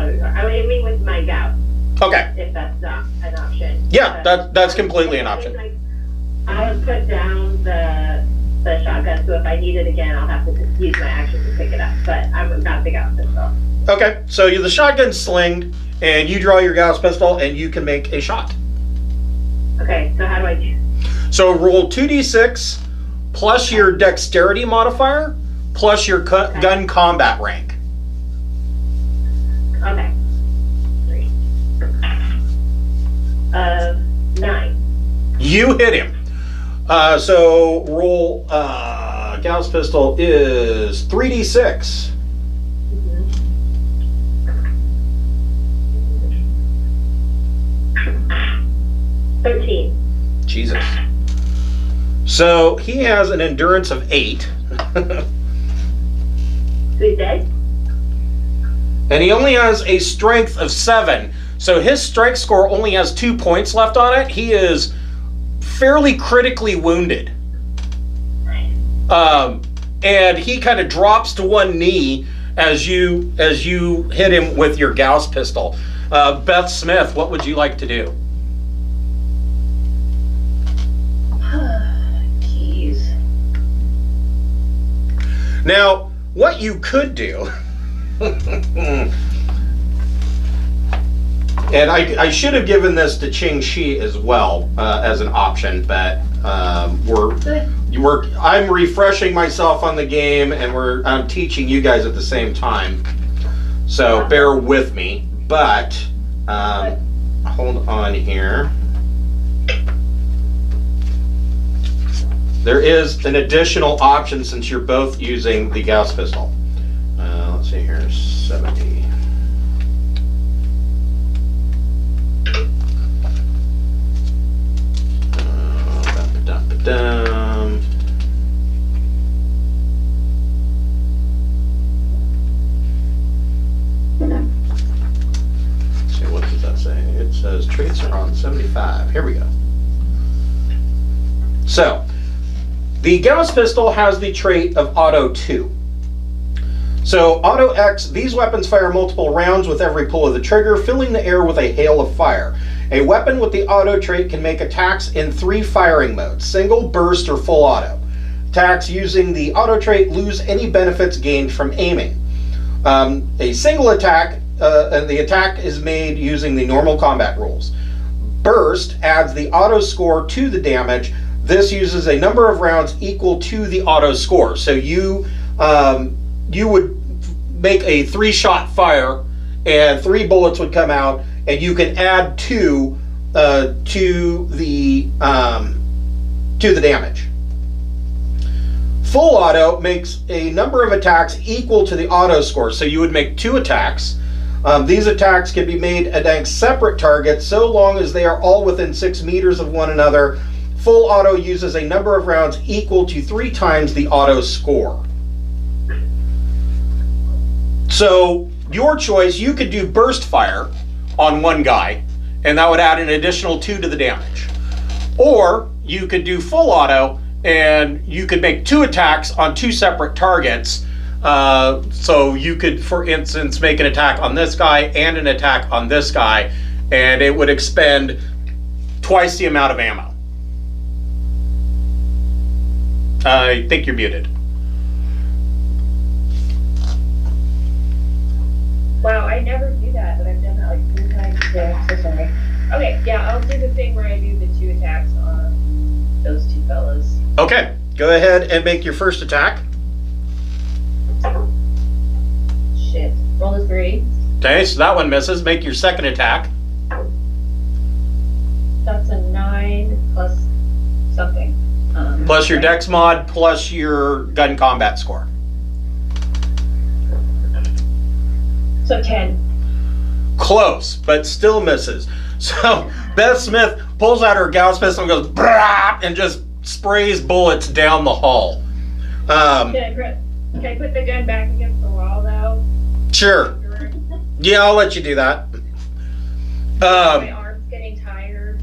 I'm aiming with my gout. Okay. If that's an option. Yeah, that's completely an option. I would put down the shotgun, so if I need it again, I'll have to use my action to pick it up. But I'm about the Gauss pistol. Okay, so the shotgun's slinged, and you draw your Gauss pistol, and you can make a shot. Okay, so how do I do? So roll 2d6 plus your dexterity modifier plus your gun combat rank. Okay. 3. 9. You hit him. So roll Gauss pistol is 3d6. 13. Jesus. So he has an endurance of 8. So he's dead? And he only has a strength of 7. So his strength score only has 2 points left on it. He is fairly critically wounded. And he kind of drops to one knee as you hit him with your Gauss pistol. Beth Smith, what would you like to do? Jeez. Now, what you could do, and I should have given this to Ching Shhih as well as an option, but I'm refreshing myself on the game, and I'm teaching you guys at the same time, so bear with me. But hold on here. There is an additional option since you're both using the Gauss pistol. Let's see here, 70. Let's see, what does that say? It says traits are on 75. Here we go. So, the Gauss pistol has the trait of Auto 2. So, Auto X, these weapons fire multiple rounds with every pull of the trigger, filling the air with a hail of fire. A weapon with the Auto trait can make attacks in 3 firing modes: single, burst, or full auto. Attacks using the Auto trait lose any benefits gained from aiming. A single attack, and the attack is made using the normal combat rules. Burst adds the Auto score to the damage. This uses a number of rounds equal to the Auto score. So you would make a 3-shot fire, and 3 bullets would come out, and you can add 2 to the damage. Full auto makes a number of attacks equal to the Auto score. So you would make 2 attacks. These attacks can be made against separate targets so long as they are all within 6 meters of one another. Full auto uses a number of rounds equal to 3 times the Auto score. So your choice, you could do burst fire on one guy, and that would add an additional 2 to the damage. Or you could do full auto, and you could make 2 attacks on 2 separate targets. So you could, for instance, make an attack on this guy and an attack on this guy, and it would expend twice the amount of ammo. I think you're muted. Wow, I never do that, but I've done that like 3 times today. I'm so sorry. Okay, yeah, I'll do the thing where I do the 2 attacks on those 2 fellas. Okay, go ahead and make your first attack. Shit. Roll a 3. Okay, so that one misses. Make your second attack. That's a 9 plus something. Plus your dex mod, plus your gun combat score. So 10. Close, but still misses. So Beth Smith pulls out her Gauss pistol and goes brah, and just sprays bullets down the hall. Can I put the gun back against the wall though? Sure. Yeah, I'll let you do that. My arm's getting tired.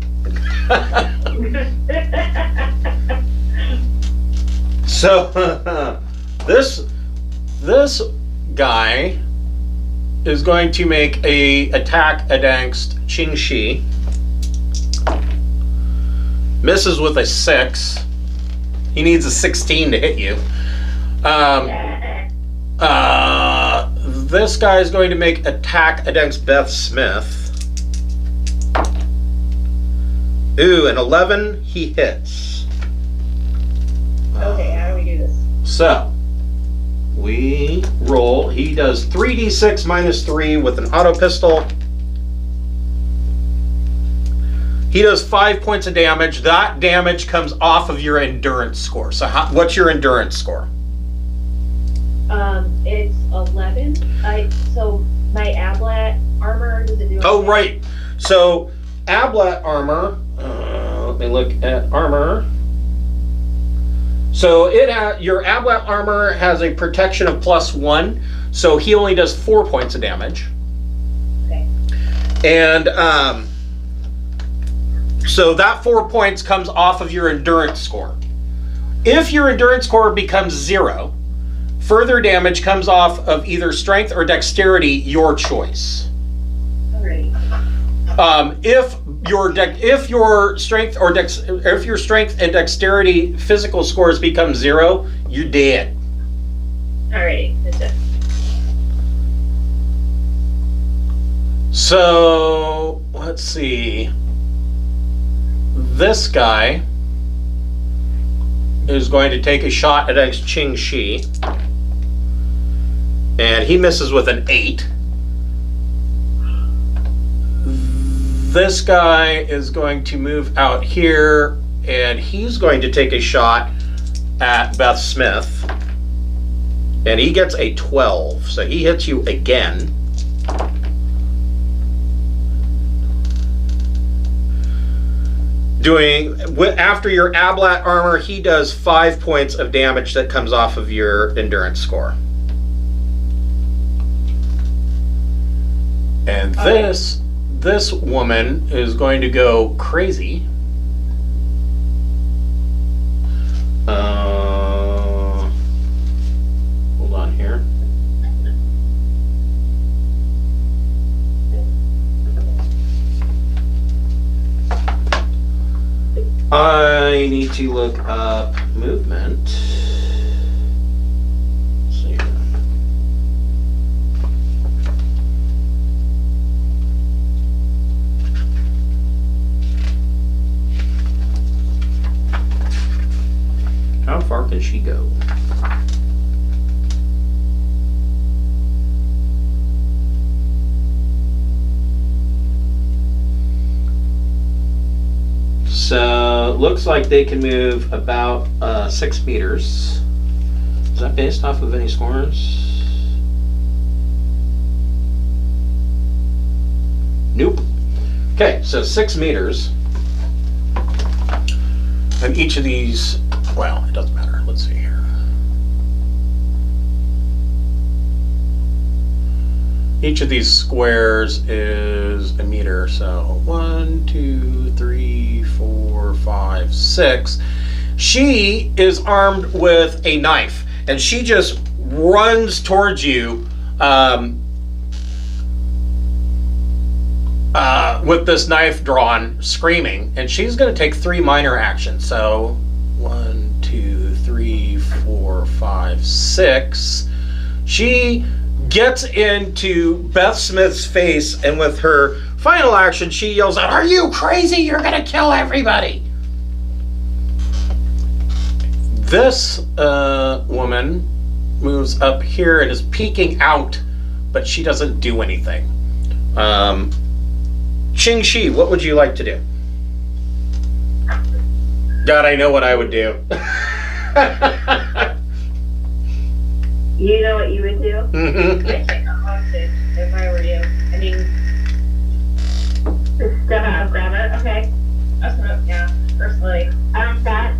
So this guy is going to make a attack against Ching Shhih. Misses with a 6. He needs a 16 to hit you. This guy is going to make attack against Beth Smith. Ooh, an 11, he hits. Okay, how do we do this? So, we roll. He does 3d6 minus 3 with an auto pistol. He does 5 points of damage. That damage comes off of your endurance score. So what's your endurance score? It's 11. So my Ablat armor, does it do Oh, anything? right. So Ablat armor, let me look at armor. So your Ablat armor has a protection of +1, so he only does 4 points of damage. Okay. And so that 4 points comes off of your endurance score. If your endurance score becomes 0, further damage comes off of either strength or dexterity, your choice. Alrighty. If your strength and dexterity physical scores become 0, you're dead. Alrighty, that's it. So let's see. This guy is going to take a shot against Ching Shhih, and he misses with an 8. This guy is going to move out here, and he's going to take a shot at Beth Smith, and he gets a 12, so he hits you again. After your Ablat armor, he does 5 points of damage that comes off of your endurance score. And this woman is going to go crazy. Hold on here. I need to look up movement. Let's see here. How far can she go? So, looks like they can move about 6 meters. Is that based off of any scores? Nope. Okay, so 6 meters. And each of these, well, it doesn't matter. Let's see here. Each of these squares is a meter, so 1, 2, 3, 4, 5, 6. She is armed with a knife, and she just runs towards you with this knife drawn, screaming, and she's going to take 3 minor actions. So 1, 2, 3, 4, 5, 6. She gets into Beth Smith's face, and with her final action, she yells out, "Are you crazy? You're gonna kill everybody!" This woman moves up here and is peeking out, but she doesn't do anything. Ching Shhih, what would you like to do? God, I know what I would do. You know what you would do? Mm-hmm. I'd take a hostage if I were you. I mean, Just grab it. Okay. that's what, yeah, personally. That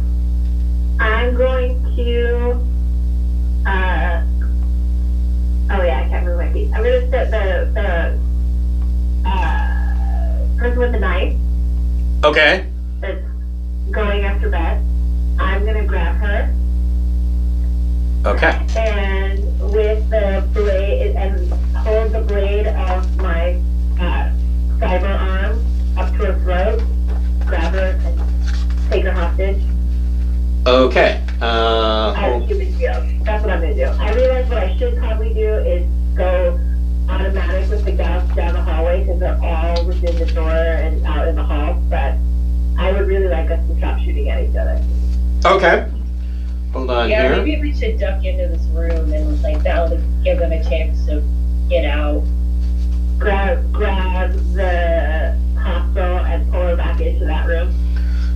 I'm going to. Oh yeah, I can't remember my piece. I'm going to set the person with the knife Okay. that's going after Beth. I'm going to grab her. Okay. And with the blade, and hold the blade Okay. Human shield. That's what I'm gonna do. I realize what I should probably do is go automatic with the gals down the hallway because they're all within the door and out in the hall. But I would really like us to stop shooting at each other. Okay. Hold on Yeah, here. maybe we should duck into this room and like that'll give them a chance to get out. Grab the hostile and pull her back into that room.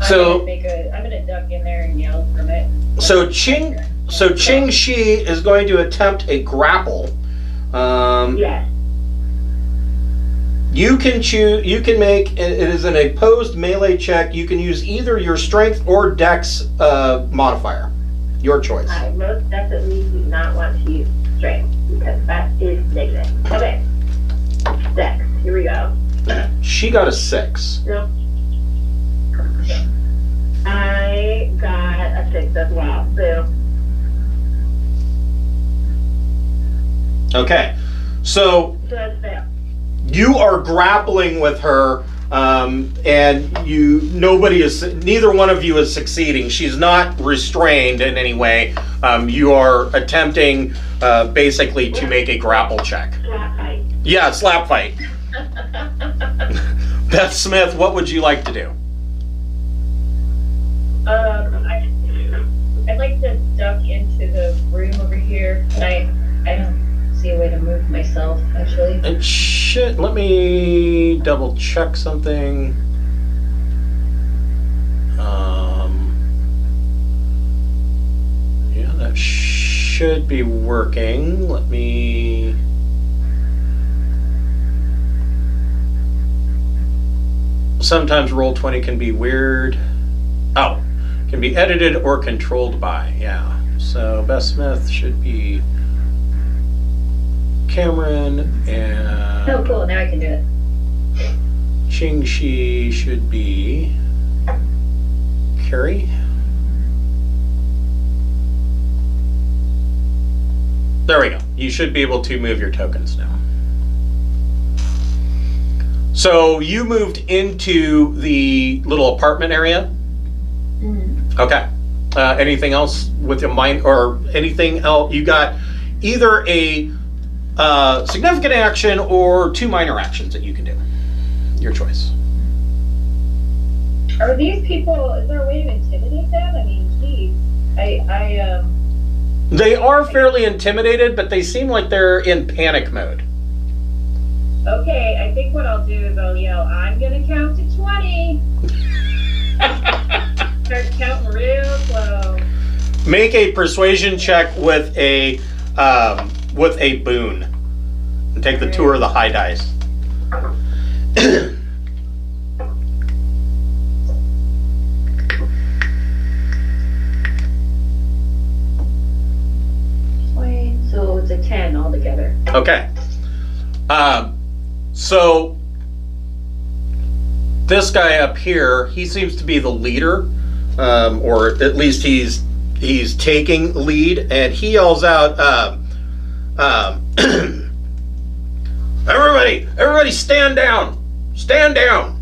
So I'm gonna duck in there and yell from it. Ching Shhih is going to attempt a grapple. Yes. You can choose. You can make. It is an opposed melee check. You can use either your strength or dex modifier. Your choice. I most definitely do not want to use strength because that is negative. Okay. Dex. Here we go. She got a 6. No. I got a 6 as well. So Okay. So that's fair. you are grappling with her, and neither one of you is succeeding. She's not restrained in any way. You are attempting basically to make a grapple check. Slap fight. Yeah, slap fight. Beth Smith, what would you like to do? I'd like to duck into the room over here. I don't see a way to move myself actually. And shit, let me double check something. Yeah, that should be working. Let me. Sometimes Roll20 can be weird. Oh, can be edited or controlled by. Yeah. So Beth Smith should be Cameron, and Oh, cool! Now I can do it. Ching Shhih should be Carrie. There we go. You should be able to move your tokens now. So you moved into the little apartment area? Mm-hmm. Okay. Anything else with your mind or anything else? You got either a significant action or 2 minor actions that you can do. Your choice. Are these people? Is there a way to intimidate them? I mean, geez, They are fairly intimidated, but they seem like they're in panic mode. Okay, I think what I'll do is I'll yell, I'm gonna count to 20. Start counting real slow. Make a persuasion check with a boon. And take the 2 or the high dice. So it's a 10 altogether. Okay. So this guy up here, he seems to be the leader, or at least he's taking lead, and he yells out, "Everybody, stand down! Stand down!"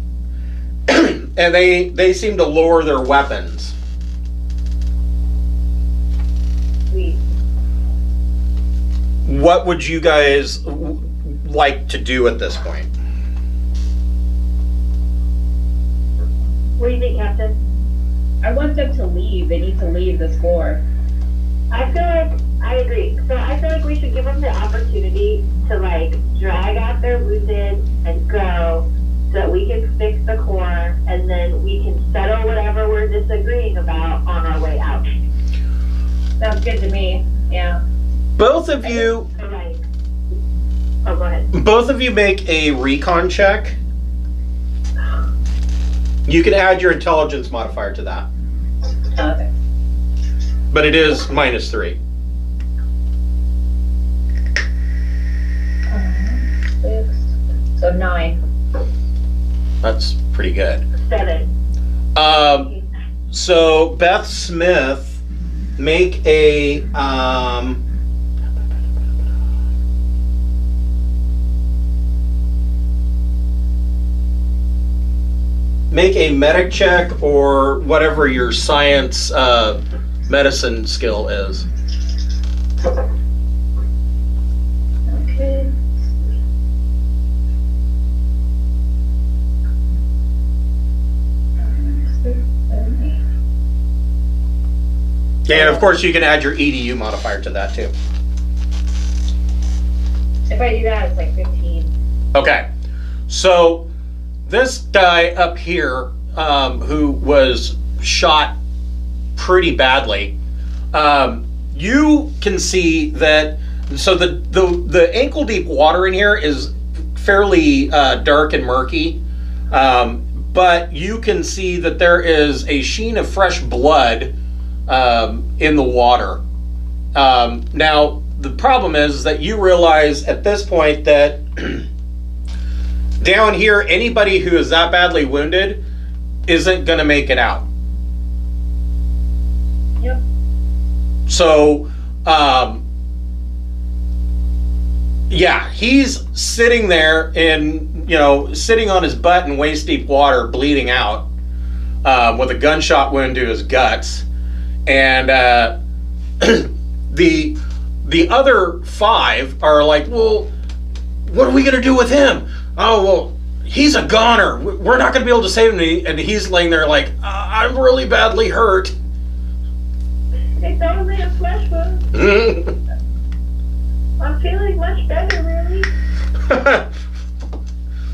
And they seem to lower their weapons. Sweet. What would you guys like to do at this point? What do you think, Captain? I want them to leave. They need to leave this floor. I feel like I agree. So I feel like we should give them the opportunity to like drag out their wounded and go so that we can fix the core and then we can settle whatever we're disagreeing about on our way out. Sounds good to me. Yeah. Both of you So like, oh, go ahead. Both of you make a recon check. You can add your intelligence modifier to that, Okay. but it is -3. 6. So 9. That's pretty good. 7. So Beth Smith, make a medic check or whatever your science medicine skill is. Okay. And of course, you can add your EDU modifier to that too. If I do that, it's like 15. Okay, so this guy up here, who was shot pretty badly, you can see that. So the ankle deep water in here is fairly dark and murky, but you can see that there is a sheen of fresh blood in the water. Now, the problem is that you realize at this point that down here, anybody who is that badly wounded isn't going to make it out. Yep. So, yeah, he's sitting there in, sitting on his butt in waist deep water, bleeding out, with a gunshot wound to his guts. And the other 5 are like, well, what are we going to do with him? Oh, well, he's a goner. We're not going to be able to save him. And he's laying there like, I'm really badly hurt. It's only a flesh wound. I'm feeling much better, really.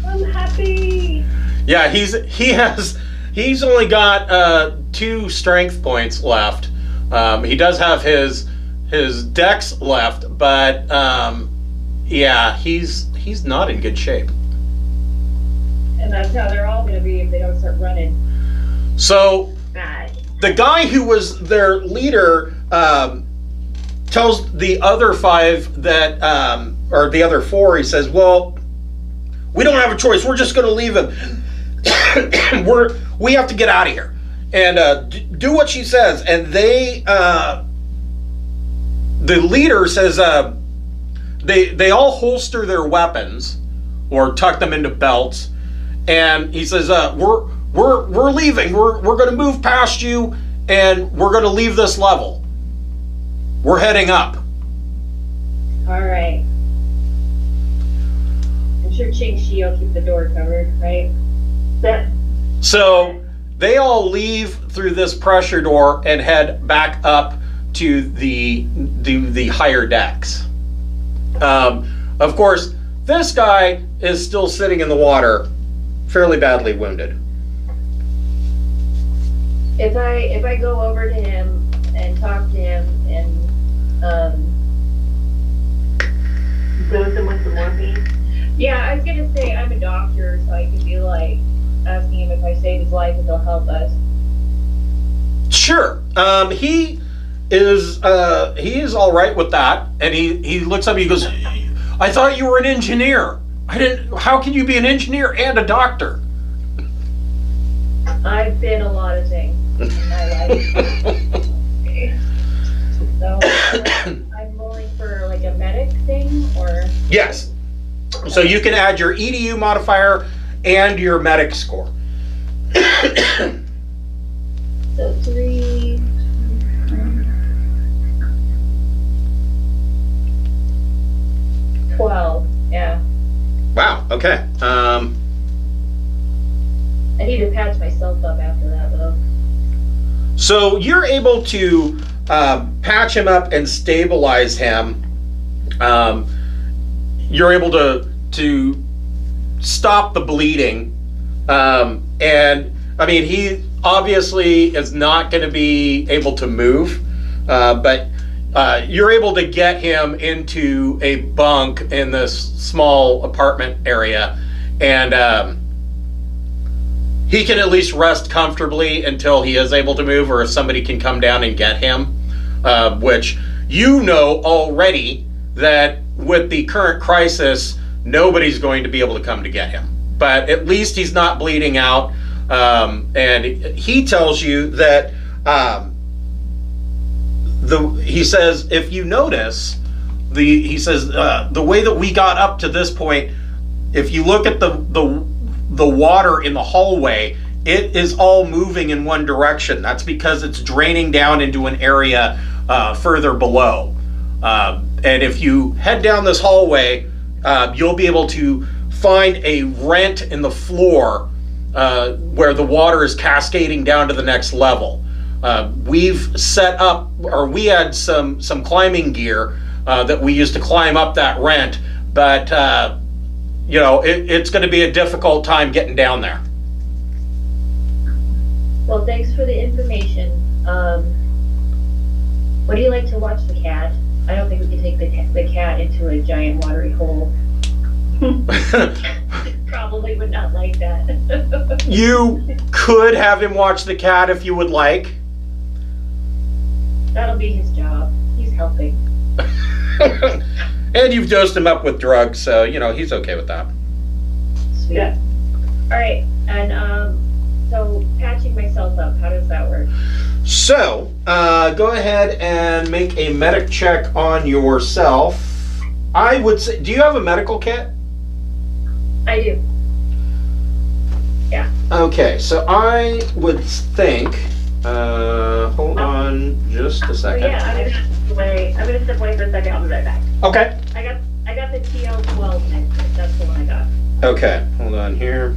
I'm happy. Yeah, he's only got 2 strength points left. He does have his dex left, but yeah, he's not in good shape. And that's how they're all going to be if they don't start running. So the guy who was their leader tells the other 5 that, or the other 4, he says, well, we don't have a choice. We're just going to leave him. We have to get out of here. And do what she says. And they, the leader says, they all holster their weapons or tuck them into belts. And he says, we're leaving. We're going to move past you, and we're going to leave this level. We're heading up. All right. I'm sure Ching Shhih will keep the door covered, right? So they all leave through this pressure door and head back up to the higher decks. Of course, this guy is still sitting in the water, fairly badly wounded. If I go over to him and talk to him and Dose him with some morphine. yeah, I was gonna say I'm a doctor, so I could be like asking him if I save his life, if they'll help us. Sure. He is all right with that, and he looks up. He goes, "I thought you were an engineer. I didn't. How can you be an engineer and a doctor?" I've been a lot of things in my life. Okay. So I'm rolling for like a medic thing, or Yes. So you can add your EDU modifier and your medic score. so 3. 12. Yeah. Wow. Okay. I need to patch myself up after that, though. So you're able to patch him up and stabilize him. You're able to stop the bleeding, and I mean, he obviously is not going to be able to move, but you're able to get him into a bunk in this small apartment area, and he can at least rest comfortably until he is able to move, or if somebody can come down and get him, which you know already that with the current crisis, nobody's going to be able to come to get him. But at least he's not bleeding out, and he tells you that he says, if you notice, the way that we got up to this point, if you look at the water in the hallway, it is all moving in one direction. That's because it's draining down into an area further below. And if you head down this hallway, you'll be able to find a rent in the floor where the water is cascading down to the next level. We've set up, or we had some climbing gear that we used to climb up that rent, but it's going to be a difficult time getting down there. Well, thanks for the information. Would you like to watch the cat? I don't think we can take the cat into a giant watery hole. Probably would not like that. You could have him watch the cat if you would like. That'll be his job. He's helping. And you've dosed him up with drugs, so, he's okay with that. Sweet. Yeah. All right, and so patching myself up, how does that work? So, go ahead and make a medic check on yourself. I would say, do you have a medical kit? I do. Yeah. Okay, so I would think, hold on just a second. Oh, yeah, I'm gonna step away for a second. I'll be right back. Okay. I got the TL12 next. That's the one I got. Okay, hold on here.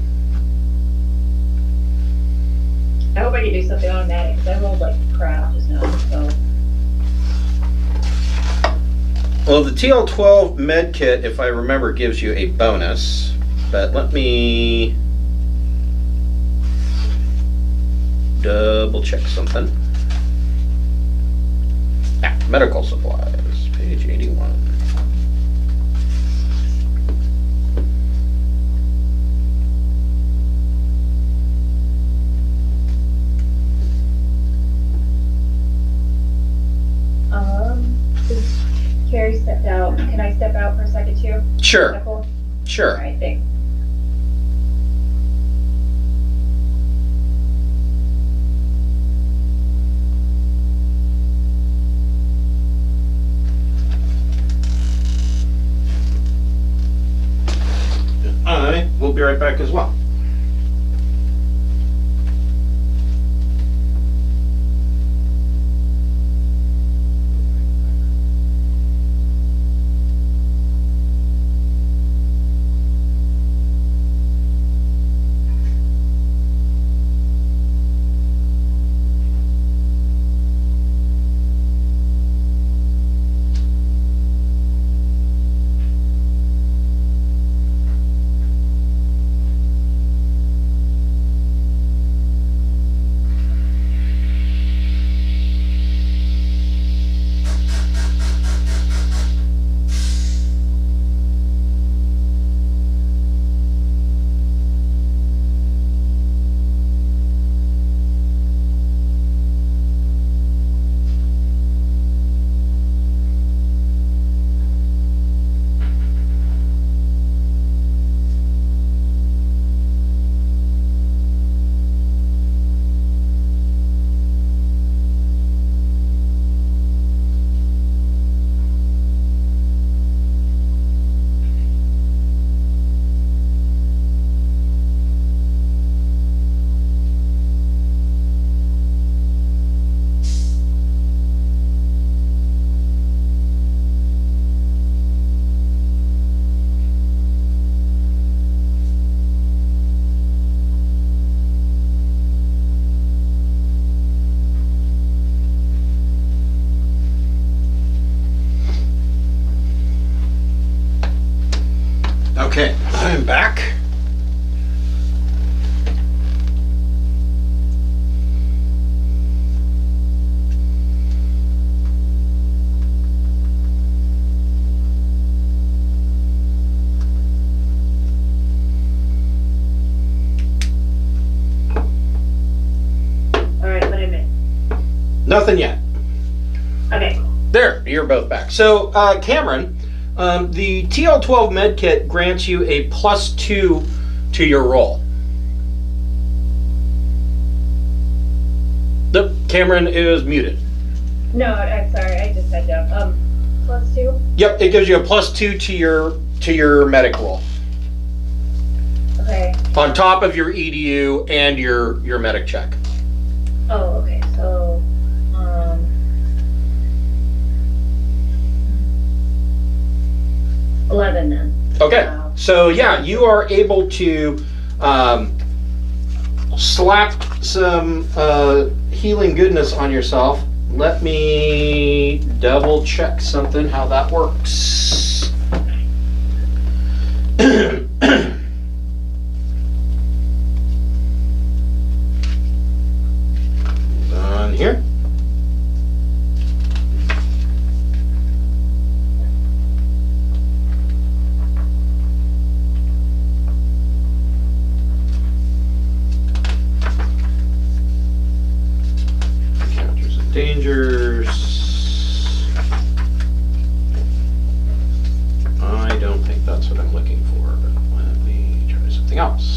I hope I can do something automatic, because I rolled like crap just now, so. Well, the TL12 med kit, if I remember, gives you a bonus, but let me double check something. Medical supplies, page 81. Carrie stepped out. Can I step out for a second too? Sure. Is that cool? Sure. All right, thanks. I will be right back as well. Okay, I'm back. All right, what I missed? Nothing yet. Okay. There, you're both back. So, Cameron, the TL12 med kit grants you a +2 to your roll. Nope, Cameron is muted. No, I'm sorry, I just had to, +2? Yep, it gives you a +2 to your medic roll. Okay. on top of your EDU and your medic check. Oh, okay. So, 11 then. Okay. Wow. So yeah, you are able to slap some healing goodness on yourself. Let me double check something, how that works. On here. Encounters and dangers. I don't think that's what I'm looking for, but let me try something else.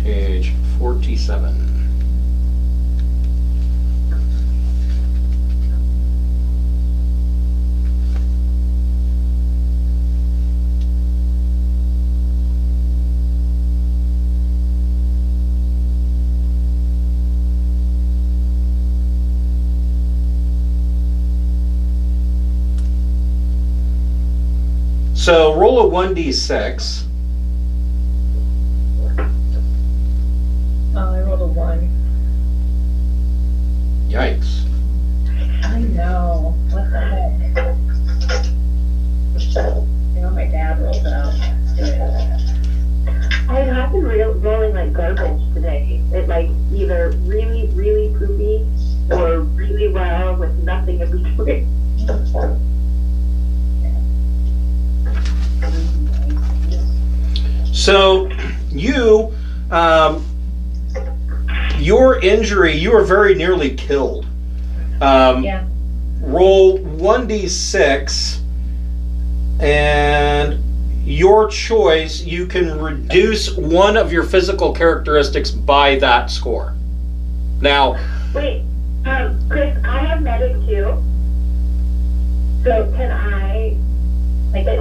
Page 47. So roll a 1d6. Oh, I rolled a 1. Yikes. I know. What the heck? You know, my dad rolled it out. Let's do it. I have been rolling like garbage today. It like either really, really poopy or really well with nothing in between. So you, your injury, you are very nearly killed. Yeah. Roll 1d6, and your choice, you can reduce one of your physical characteristics by that score. Now, Wait, Chris, I have medic too. So can I, like, can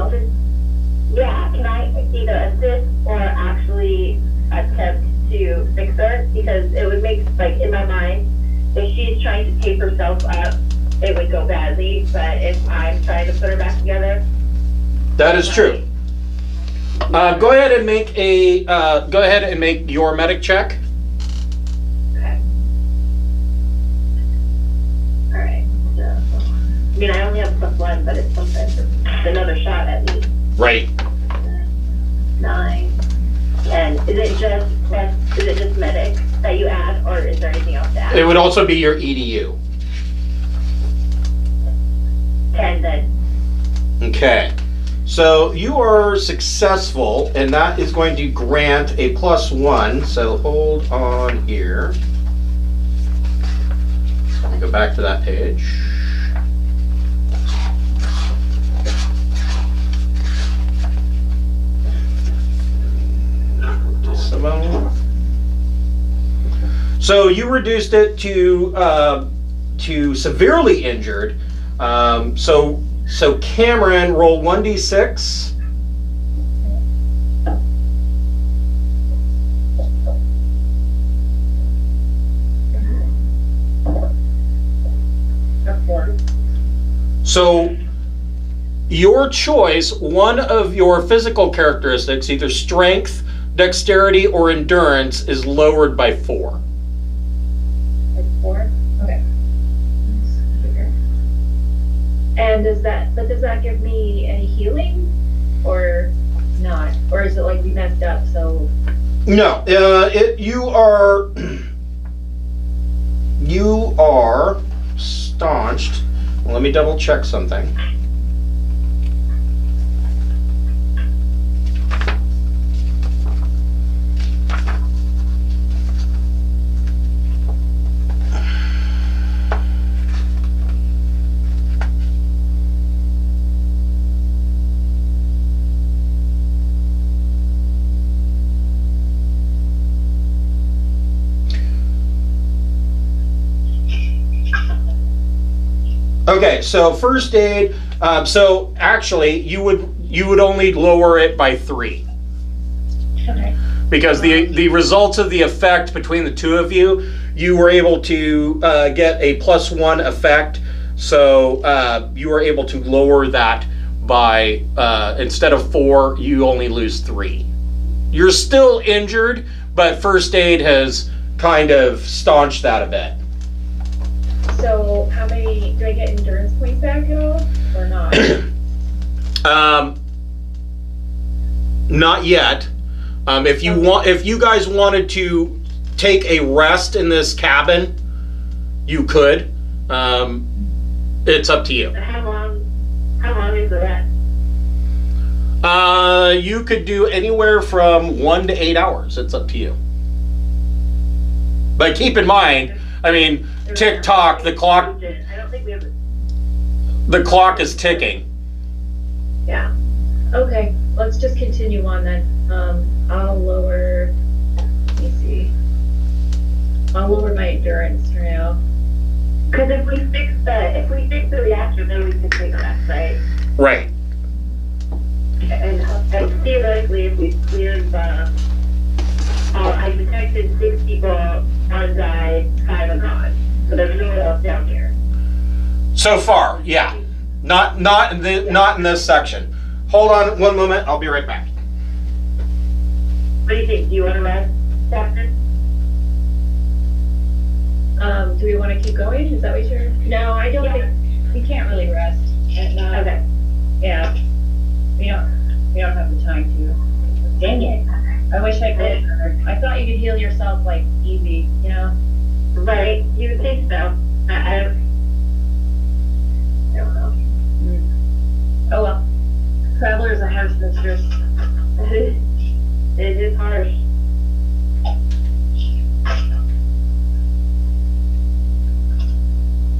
I either assist or actually attempt to fix her? Because it would make, like, in my mind, if she's trying to tape herself up, it would go badly. But if I'm trying to put her back together, that is true. Go ahead and make your medic check. Okay. All right. So, I mean, I only have +1, but it's sometimes it's another shot at least. Right. 9. And is it just medic that you add, or is there anything else to add? It would also be your EDU. 10 then. Okay. So you are successful, and that is going to grant a +1. So hold on here. Let me go back to that page. So you reduced it to severely injured. So Cameron, roll 1d6. So your choice, one of your physical characteristics, either strength, dexterity, or endurance, is lowered by 4. Like 4? Okay. And does that give me any healing or not? Or is it like we messed up, so? No, you are staunched. Let me double check something. Okay, so first aid. So actually, you would only lower it by 3. Okay. Because the results of the effect between the two of you, you were able to get a +1 effect. So you were able to lower that by instead of 4, you only lose 3. You're still injured, but first aid has kind of staunched that a bit. So how many do I get endurance points back at all, or not? Not yet. If you guys wanted to take a rest in this cabin, you could. It's up to you. How long is the rest? You could do anywhere from 1 to 8 hours. It's up to you. But keep in mind, I mean, tick tock, the clock. I don't think we have. The clock is ticking. Yeah. Okay, let's just continue on then. I'll lower. Let me see. I'll lower my endurance for now. Because if we fix the reactor, then we can take a rest, right? Right. And theoretically, if we cleared the, I detected 6 people, 1 died, 5 are gone. So there's no one else down here. So far, yeah. Not in this section. Hold on 1 moment. I'll be right back. What do you think? Do you want to rest, Captain? Do we want to keep going? Is that what you're? No, I don't think we can't really rest. Okay. Yeah. We don't have the time to. Dang it. I wish I could. I thought you could heal yourself like easy, you know? Right. You would think so. I don't know. Oh well. Traveler is a harsh mistress. It is harsh.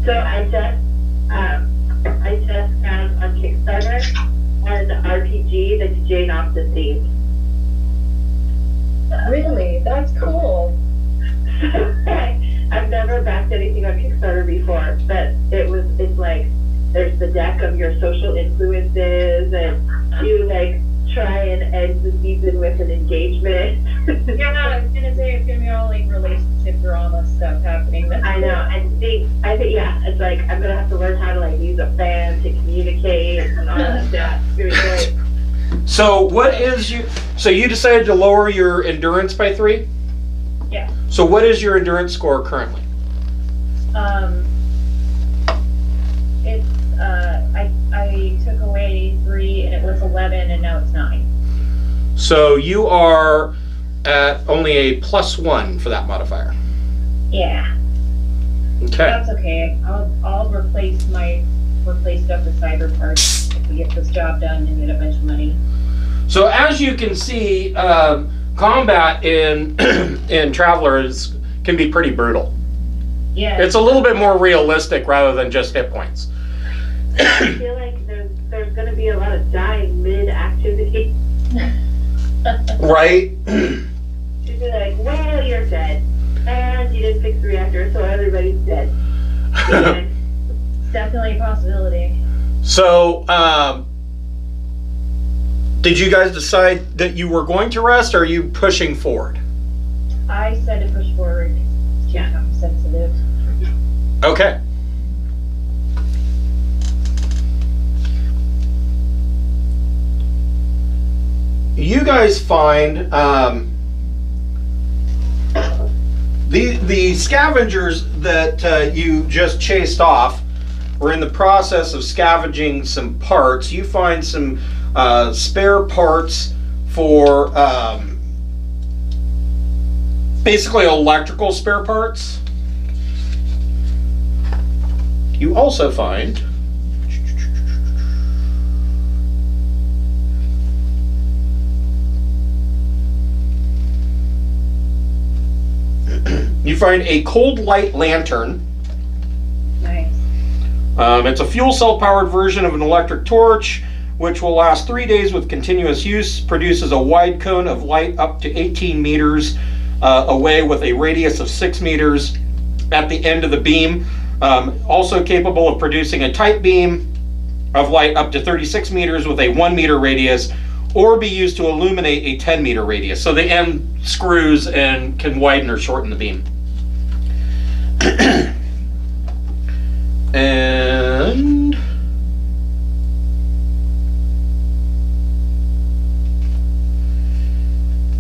So I just found on Kickstarter an RPG that's Jane Austen themed. Really? That's cool. I've never backed anything on Kickstarter before, but it's like there's the deck of your social influences, and you like try and end the season with an engagement. Yeah, I was gonna say it's gonna be all like relationship drama stuff happening. I know. I think yeah, it's like I'm gonna have to learn how to like use a fan to communicate and all that stuff. It's gonna be great. So you decided to lower your endurance by 3? Yeah. So what is your endurance score currently? It's I took away 3 and it was 11 and now it's 9. So you are at only a +1 for that modifier. Yeah. Okay. That's okay. I'll replace stuff with cyber parts if we get this job done and get a bunch of money. So as you can see, combat in in Travelers can be pretty brutal. Yeah. It's a little bit more realistic rather than just hit points. I feel like there's going to be a lot of dying mid-activity. Right? She'd be like, well, you're dead. And you didn't fix the reactor, so everybody's dead. And Definitely a possibility. So, did you guys decide that you were going to rest, or are you pushing forward? I said to push forward. It's too time sensitive. Okay. You guys find the scavengers that you just chased off were in the process of scavenging some parts. You find some spare parts for basically electrical spare parts. You also find a cold light lantern. Nice. It's a fuel cell powered version of an electric torch, which will last 3 days with continuous use. Produces a wide cone of light up to 18 meters away with a radius of 6 meters at the end of the beam. Also capable of producing a tight beam of light up to 36 meters with a 1 meter radius, or be used to illuminate a 10 meter radius. So the end screws and can widen or shorten the beam.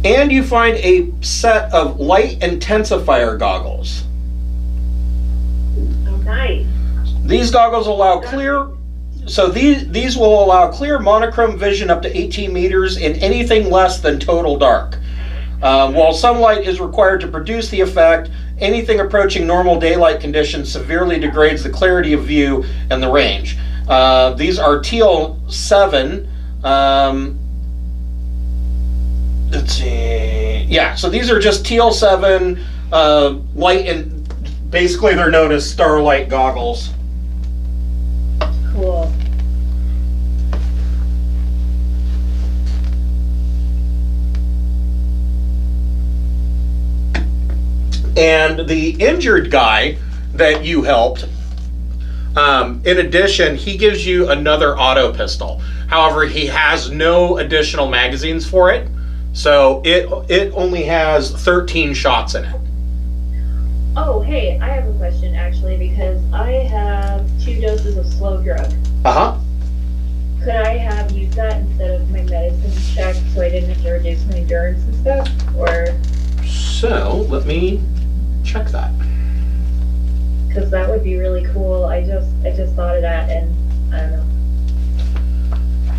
And you find a set of light intensifier goggles. Oh, nice. These goggles allow clear. So these will allow clear monochrome vision up to 18 meters in anything less than total dark. While sunlight is required to produce the effect, anything approaching normal daylight conditions severely degrades the clarity of view and the range. These are TL7. Let's see. Yeah, so these are just TL7 light, and basically they're known as Starlight Goggles. Cool. And the injured guy that you helped, in addition, he gives you another auto pistol. However, he has no additional magazines for it, so it only has 13 shots in it. Oh, hey, I have a question actually, because I have 2 doses of slow drug. Uh-huh. Could I have used that instead of my medicine check so I didn't have to reduce my endurance and stuff? Or, So, let me check that. because that would be really cool. I just thought of that, and I don't know.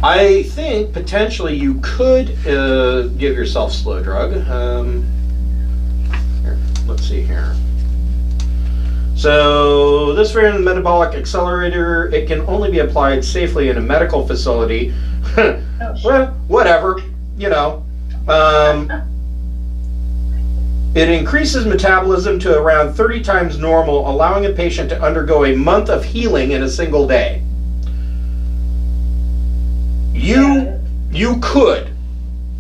I think potentially you could give yourself slow drug. Here, let's see here. So this variant of the Metabolic Accelerator, it can only be applied safely in a medical facility. Oh, shit. Well, whatever, you know. It increases metabolism to around 30 times normal, allowing a patient to undergo a month of healing in a single day. You could,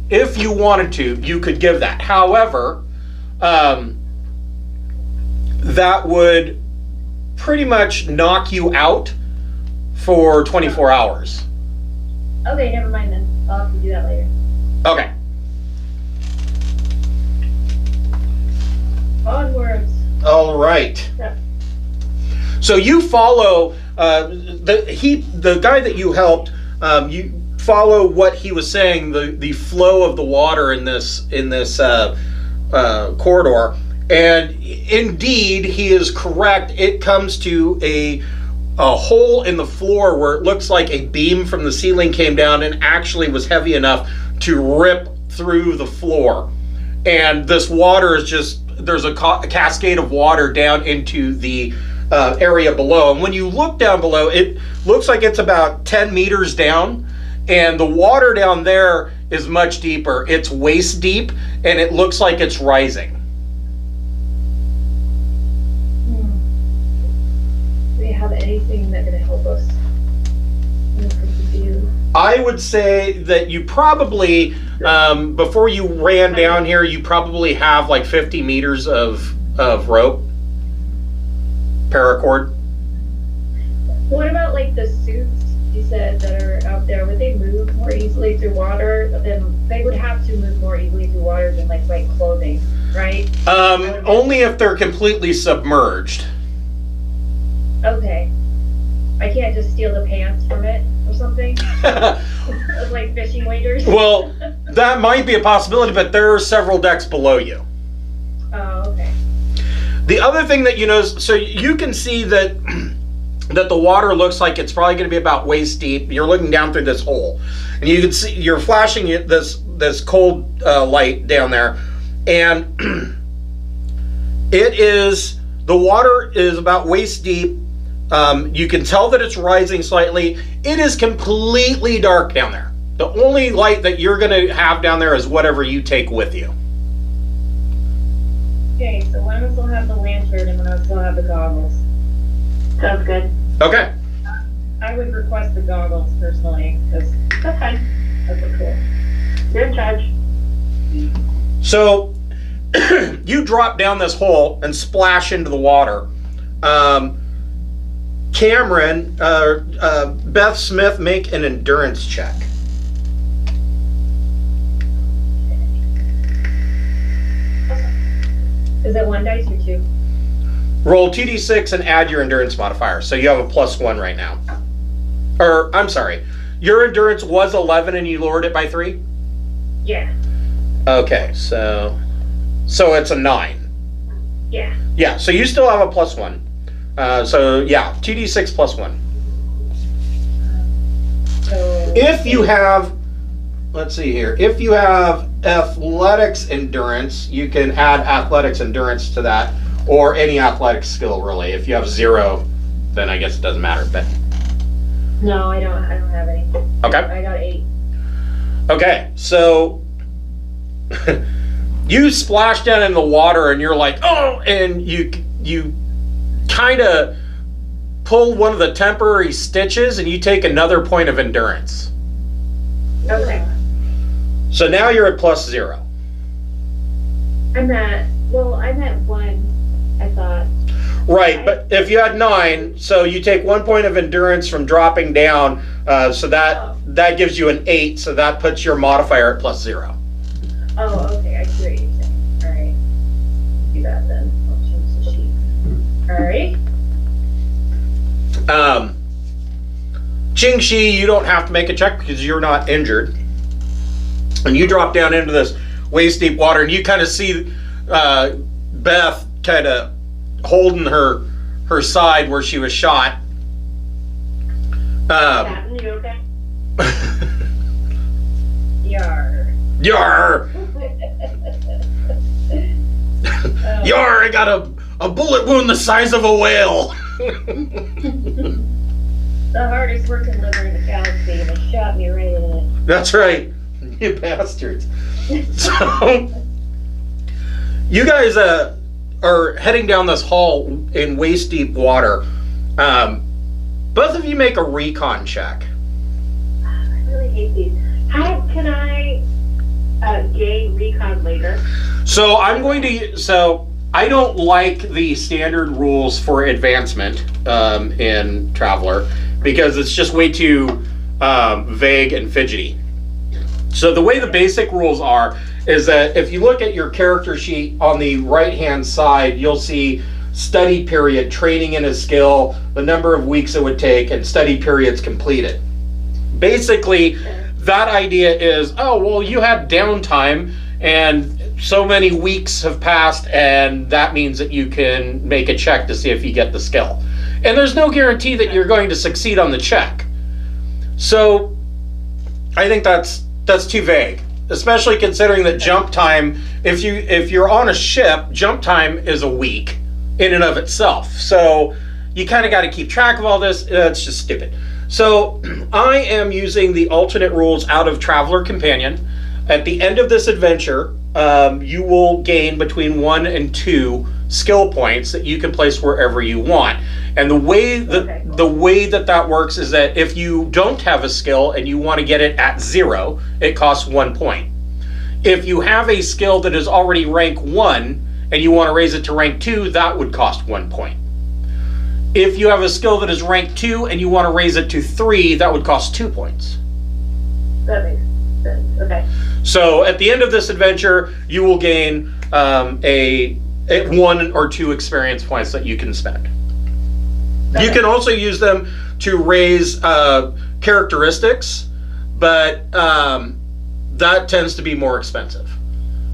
if you wanted to, you could give that. However, that would pretty much knock you out for 24 hours. Okay, never mind then. I'll have to do that later. Okay. Onwards. All right. Yeah. So you follow the guy that you helped. You follow what he was saying, the flow of the water in this corridor, and indeed he is correct. It comes to a hole in the floor where it looks like a beam from the ceiling came down and actually was heavy enough to rip through the floor. And this water is just, there's a cascade of water down into the area below. And when you look down below, it looks like it's about 10 meters down. And the water down there is much deeper. It's waist deep, and it looks like it's rising. Do we have anything that could help us? I would say that you probably, before you ran down here, you probably have like 50 meters of rope, paracord. What about like the suits you said that are out there? Would they move more easily through water? Then they would have to move more easily through water than like white clothing, right? Only if they're completely submerged. Okay. I can't just steal the pants from it or something? Like fishing waders? Well, that might be a possibility, but there are several decks below you. Oh, okay. The other thing that you know, so you can see that the water looks like it's probably going to be about waist deep. You're looking down through this hole, and you can see you're flashing this cold light down there, and the water is about waist deep. You can tell that it's rising slightly. It is completely dark down there. The only light that you're going to have down there is whatever you take with you. Okay, so when I still have the lantern and when I still have the goggles. Sounds good. Okay. I would request the goggles personally, because That's fine. that's cool. You're in charge. So you drop down this hole and splash into the water. Cameron, Beth Smith, make an endurance check. Is it 1 dice or 2? Roll 2d6 and add your endurance modifier. So you have a +1 right now. Or, I'm sorry. Your endurance was 11 and you lowered it by 3? Yeah. Okay, so it's a 9. Yeah. Yeah, so you still have a +1. So, yeah, 2d6 +1. So If you have, let's see here, if you have athletics endurance, you can add athletics endurance to that, or any athletic skill, really. If you have 0, then I guess it doesn't matter, but... No, I don't have any. Okay. I got 8. Okay, so you splash down in the water and you're like, oh, and you kind of pull one of the temporary stitches and you take another point of endurance. Okay. So now you're at +0. I'm at 1, I thought. Right, but if you had 9, so you take 1 point of endurance from dropping down, so that gives you an 8, so that puts your modifier at +0. Oh, okay, I see what you're saying. Alright. Do that then. I'll change the sheet. Alright. Ching Shhih, you don't have to make a check because you're not injured. And you drop down into this waist-deep water, and you kind of see Beth kind of holding her side where she was shot. Captain, you okay? Yar. Yar! Yar, I got a bullet wound the size of a whale! The hardest working liver in the galaxy, and it shot me right in it. That's right. You bastards. So, you guys are heading down this hall in waist-deep water. Both of you make a recon check. I really hate these. How can I gain recon later? So I don't like the standard rules for advancement in Traveler because it's just way too vague and fidgety. So the way the basic rules are is that if you look at your character sheet on the right-hand side, you'll see study period, training in a skill, the number of weeks it would take, and study periods completed. Basically, that idea is, oh, well, you had downtime, and so many weeks have passed, and that means that you can make a check to see if you get the skill. And there's no guarantee that you're going to succeed on the check. So, I think that's too vague. Especially considering that jump time, if you're on a ship, jump time is a week in and of itself. So you kind of got to keep track of all this. It's just stupid. So I am using the alternate rules out of Traveler Companion. At the end of this adventure, you will gain between 1 and 2 skill points that you can place wherever you want. And the way that works is that if you don't have a skill and you want to get it at 0, it costs 1 point. If you have a skill that is already rank 1 and you want to raise it to rank 2, that would cost 1 point. If you have a skill that is rank 2 and you want to raise it to 3, that would cost 2 points. That makes sense. Okay. So at the end of this adventure, you will gain a 1 or 2 experience points that you can spend. Okay. You can also use them to raise characteristics, but that tends to be more expensive.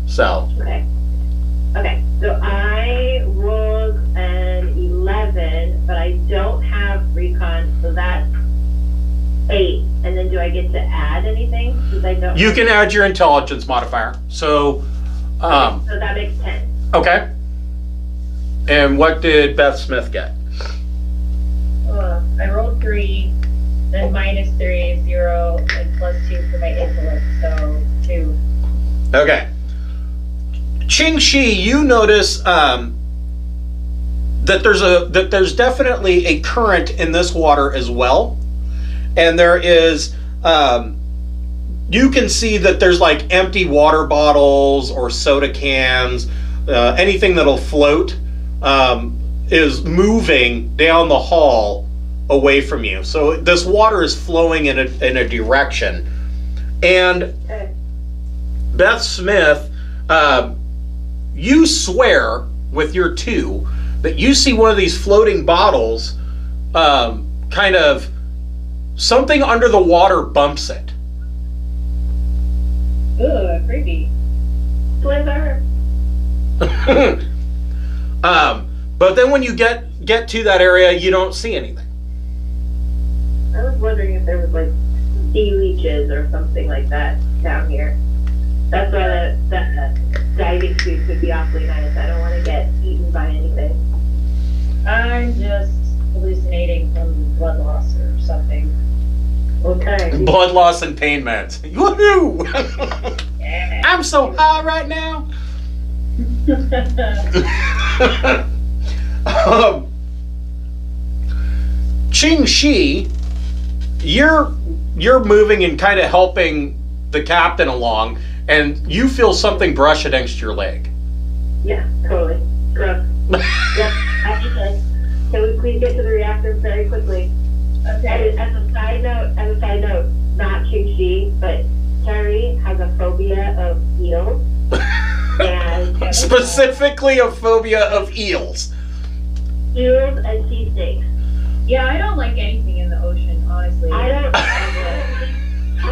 So. Okay. Okay. So I rolled an 11, but I don't have recon, so that's 8. And then do I get to add anything? Because I don't. You can add your intelligence modifier. So. Okay, so that makes 10. Okay. And what did Beth Smith get? I rolled 3, then -3 is 0, and +2 for my intellect, so 2. Okay. Ching Shhih, you notice that there's definitely a current in this water as well, and there is you can see that there's like empty water bottles or soda cans, anything that'll float is moving down the hall away from you. So this water is flowing in a direction. And Okay. Beth Smith, you swear with your 2 that you see one of these floating bottles, kind of something under the water bumps it. Ugh, creepy. Slither. But then when you get to that area, you don't see anything. I was wondering if there was like sea leeches or something like that down here. That's why that diving suit would be awfully nice. I don't want to get eaten by anything. I'm just hallucinating from blood loss or something. Okay. Blood loss and pain meds. Woohoo! Yeah. I'm so high right now. Ching Shhih, you're moving and kind of helping the captain along, and you feel something brush against your leg. Yeah, totally. Gross. Yep, actually. Can we please get to the reactor very quickly? Okay. As a side note, not Ching Shhih, but Terry has a phobia of eels. And Specifically a phobia of eels. eels and sea snakes. Yeah, I don't like anything in the ocean, honestly. I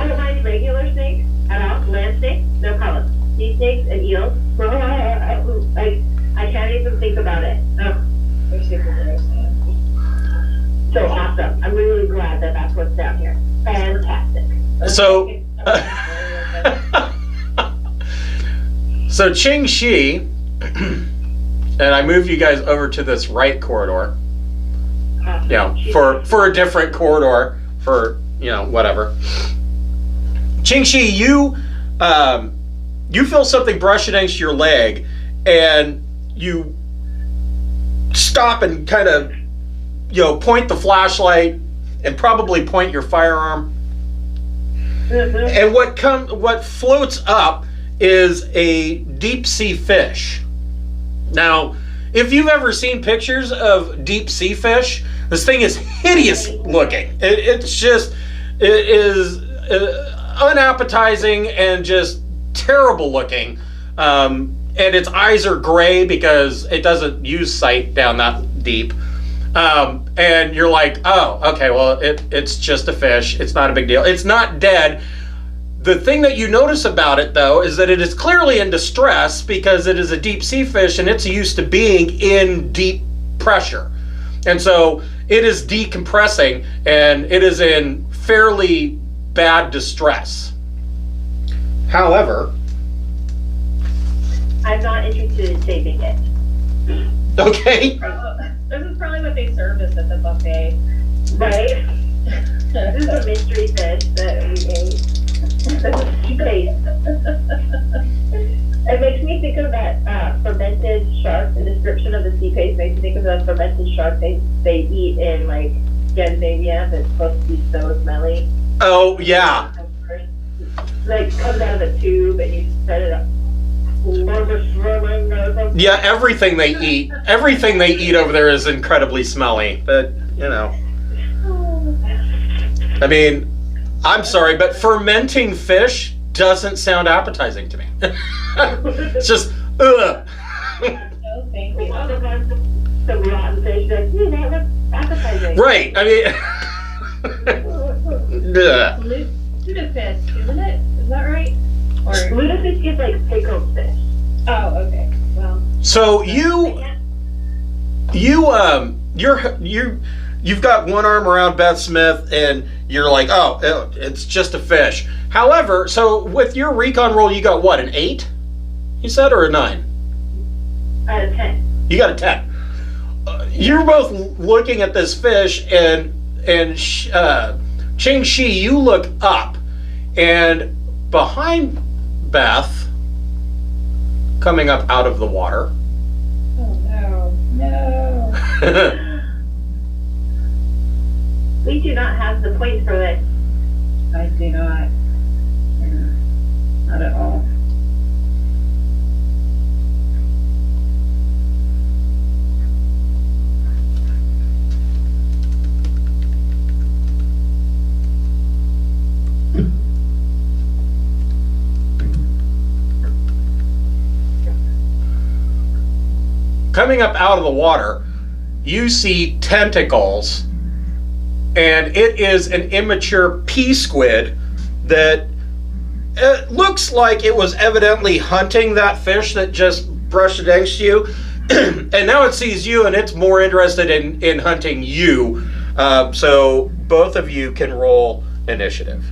don't mind regular snakes at all. Land snakes, no problem. Sea snakes and eels. Like, I can't even think about it. Oh, They're super gross, man. so awesome. I'm really glad that that's what's down here. Fantastic. So, so Ching Shhih, and I moved you guys over to this right corridor. For a different corridor, for whatever. Ching Shhih, you feel something brush against your leg, and you stop and kind of point the flashlight and probably point your firearm. And what floats up is a deep sea fish. Now, if you've ever seen pictures of deep sea fish, this thing is hideous looking. It is unappetizing and just terrible looking. And its eyes are gray because it doesn't use sight down that deep. And you're like, oh, okay, well, it's just a fish. It's not a big deal. It's not dead. The thing that you notice about it, though, is that it is clearly in distress because it is a deep sea fish and it's used to being in deep pressure. And so it is decompressing and it is in fairly bad distress. However, I'm not interested in saving it. okay. This is probably what they serve us at the buffet. Right? This is a mystery fish that we ate. This is sea paste. It makes me think of that fermented shark. The description of the sea paste makes me think of the fermented shark they eat in like Scandinavia that's supposed to be so smelly. Oh, yeah. Like comes out of a tube and you just set it up. Yeah, everything they eat over there is incredibly smelly. But, I mean, I'm sorry, but fermenting fish doesn't sound appetizing to me. It's just, ugh. No, thank you. Some rotten fish that looks appetizing. Right, I mean, ugh. Lutefisk, isn't it? Is that right? Or Lutefisk is like pickled fish. oh, okay. Well, So you've got one arm around Beth Smith and you're like, oh, it's just a fish. However, so with your recon roll, you got what, an 8? You said, or a 9? 10. You got a 10. You're both looking at this fish, and Ching Shhih, you look up, and behind Beth, coming up out of the water. oh no. We do not have the points for this. I do not. Not at all. coming up out of the water, you see tentacles, and it is an immature pea squid that it looks like it was evidently hunting that fish that just brushed against you. And now it sees you, and it's more interested in hunting you. So both of you can roll initiative.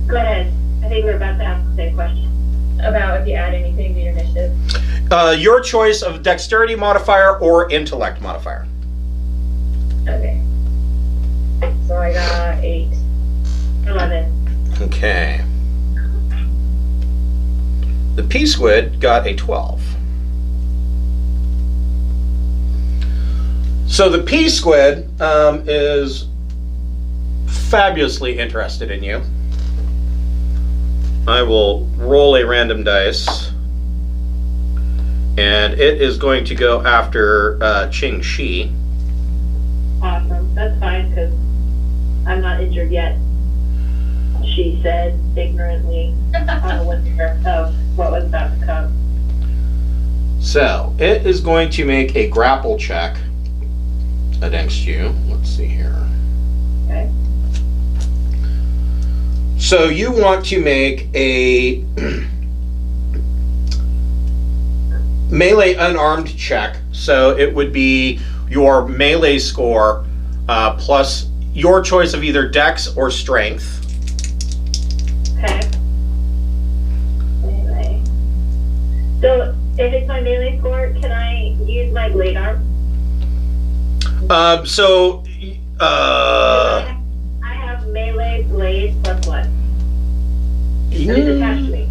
Go ahead. I think we're about to ask the same question. About if you add anything to your initiative. Your choice of dexterity modifier or intellect modifier. Okay. So I got 8. 11. Okay. The pea squid got a 12. So the pea squid is fabulously interested in you. I will roll a random dice, and it is going to go after Ching Shhih. Awesome. That's fine, because I'm not injured yet. She said ignorantly, unaware of what was about to come. So it is going to make a grapple check against you. Let's see here. Okay. So you want to make a melee unarmed check. So it would be your melee score plus your choice of either dex or strength. Okay. Melee. So if it's my melee score, can I use my blade arm? I have melee blade plus 1. It's attached to me.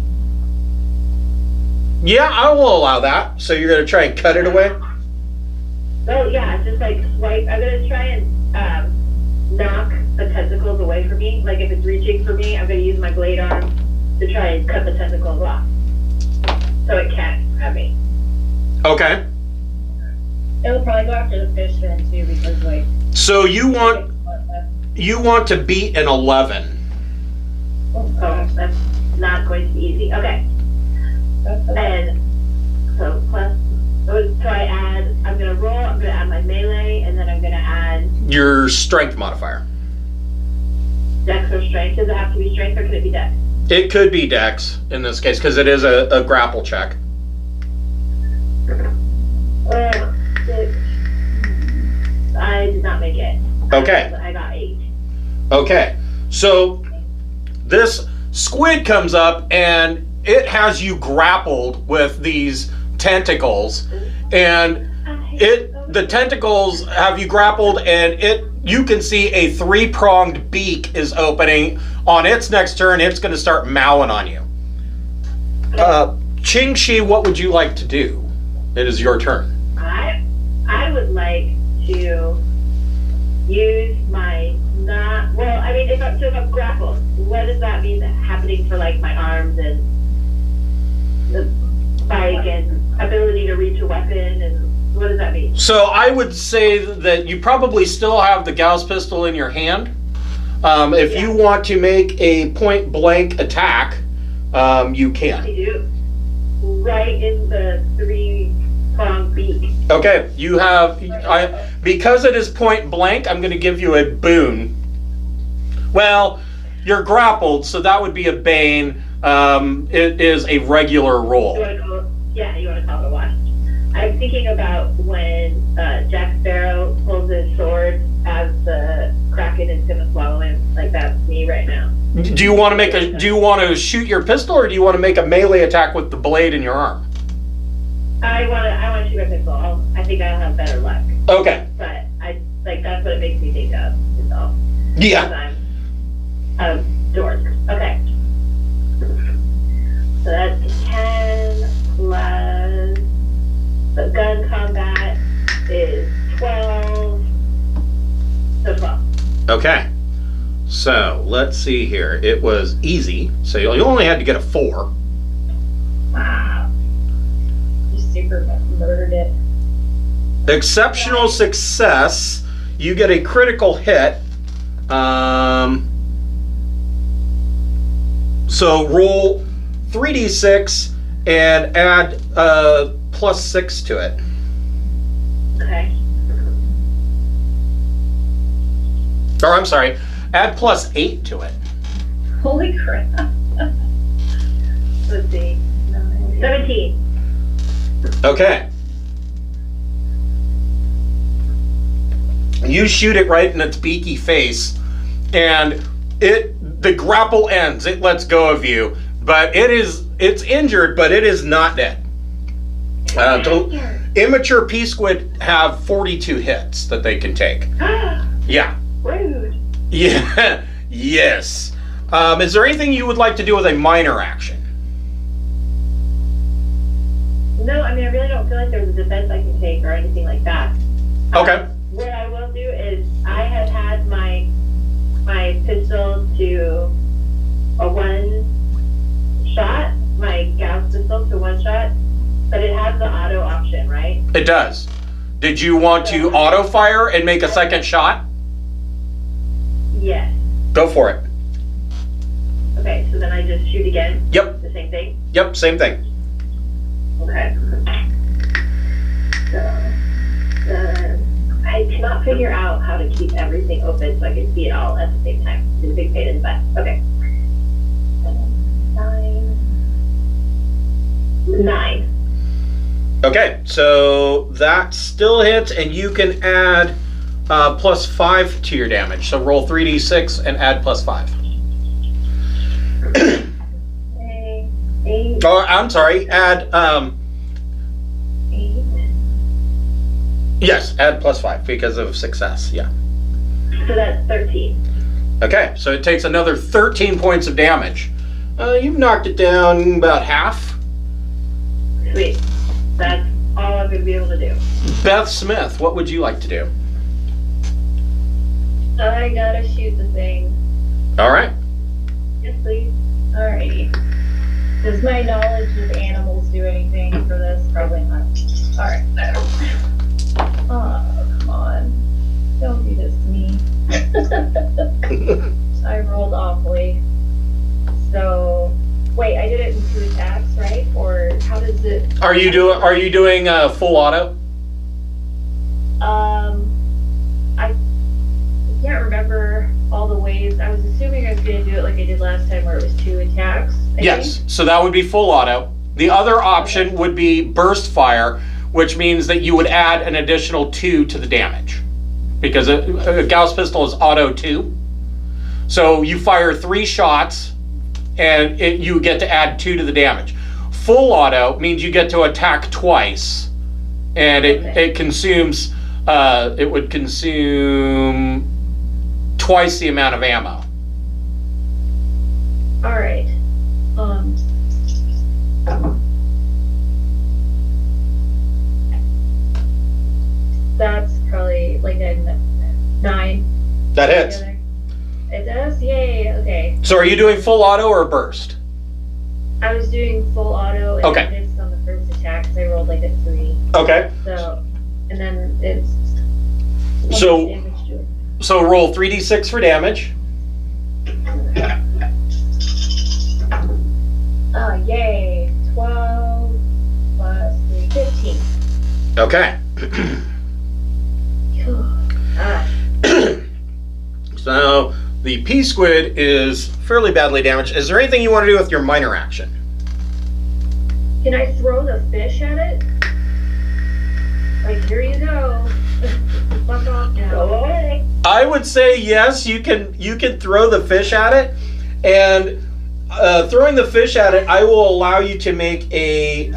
Yeah, I will allow that. So you're going to try and cut it away? Oh yeah, just like swipe. I'm going to try and knock the tentacles away from me. Like if it's reaching for me, I'm going to use my blade arm to try and cut the tentacles off. So it can't grab me. Okay. It'll probably go after the fish then too, because like. So you want to beat an 11. Oh, that's not going to be easy. Okay. And so plus, so I add, I'm going to roll, I'm going to add my melee, and then I'm going to add Your strength modifier. dex or strength. Does it have to be strength or can it be dex? It could be dex in this case because it is a grapple check. 6. I did not make it. Okay. I got 8. Okay. So this squid comes up and it has you grappled with these tentacles, and the tentacles have you grappled, and you can see a 3-pronged beak is opening. On its next turn, it's going to start mowing on you. Ching Shhih, what would you like to do? It is your turn. I would like to use my if I'm grappled, what does that mean happening for like my arms and the spike and ability to reach a weapon, and what does that mean? So I would say that you probably still have the Gauss pistol in your hand. If you want to make a point blank attack, you can. I do. Right in the 3-pronged beak. Okay, you have, because it is point blank, I'm going to give you a boon. Well, you're grappled, so that would be a bane. It is a regular roll. You want to call it a wash. I'm thinking about when Jack Sparrow pulls his sword as the Kraken is going to swallow him. Like that's me right now. Do you want to shoot your pistol, or do you want to make a melee attack with the blade in your arm? I want to shoot my pistol. I think I'll have better luck. Okay. But that's what it makes me think of. Is all. Yeah. I'm a dork. Okay. So that's 10 plus the gun combat is 12. So 12. Okay. So let's see here. It was easy. So you only had to get a 4. Wow. You super murdered it. Exceptional success. You get a critical hit. So roll 3d6 and add +6 to it. Okay. Or I'm sorry, add +8 to it. Holy crap. Let's see. 17. Okay. You shoot it right in its beaky face, and the grapple ends. It lets go of you, but it's injured, but it is not dead. Immature pea squid have 42 hits that they can take. Yeah. Rude. Yeah. Yes. Is there anything you would like to do with a minor action? No, I mean, I really don't feel like there's a defense I can take or anything like that. Okay. What I will do is I have had my pistol to a one shot, my Gauss pistol to one shot, but it has the auto option, right? It does. Did you want to auto fire and make a second shot? Yes. Go for it. Okay, so then I just shoot again? Yep. The same thing? Yep, same thing. Okay. So, I cannot figure out how to keep everything open so I can see it all at the same time. It's a big pain in the butt. Okay. 9. Okay, so that still hits, and you can add +5 to your damage. So roll 3d6 and add +5. Okay. 8. Oh, I'm sorry. Add 8. yes, add +5 because of success. Yeah. So that's 13. Okay, so it takes another 13 points of damage. You've knocked it down about half. Sweet. That's all I'm going to be able to do. Beth Smith, what would you like to do? I gotta shoot the thing. All right. Yes, please. Alrighty. Does my knowledge of animals do anything for this? Probably not. Alright. Oh, come on. Don't do this to me. I rolled awfully. So, wait, I did it in 2 attacks, right? Or how does it... Are you doing full auto? I can't remember all the ways. I was assuming I was going to do it like I did last time where it was 2 attacks. I Yes, think. so that would be full auto. The other option would be burst fire, which means that you would add an additional 2 to the damage. Because a Gauss pistol is auto 2. So you fire 3 shots, and you get to add 2 to the damage. Full auto means you get to attack twice, and it consumes, it would consume twice the amount of ammo. Alright. That's probably like a 9. That hits. It does? Yay, okay. So are you doing full auto or burst? I was doing full auto and Okay. I missed on the first attack because I rolled like a 3. Okay. So, and then it's... So- damage to it. So roll 3d6 for damage. Oh, yay. 12 plus 3, 15. Okay. Ah, So the pea squid is fairly badly damaged. Is there anything you want to do with your minor action? can I throw the fish at it? Like, here you go. Fuck off now. Go away. I would say yes. You can throw the fish at it, and throwing the fish at it, I will allow you to make a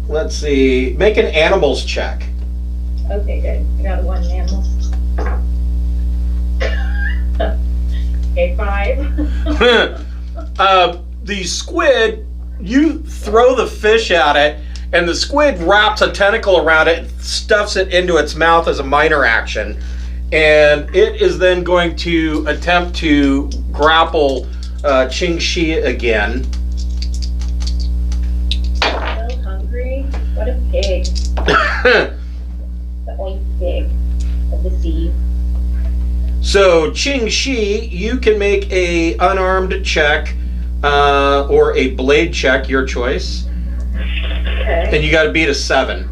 let's see, make an animals check. Okay, good. I got 1 animal. Okay, 5. The squid, you throw the fish at it, and the squid wraps a tentacle around it, stuffs it into its mouth as a minor action, and it is then going to attempt to grapple Ching Shhih again. So hungry. What a pig. The oink pig of the sea. So, Ching Shhih, you can make a unarmed check or a blade check, your choice. Okay. And you got to beat a 7.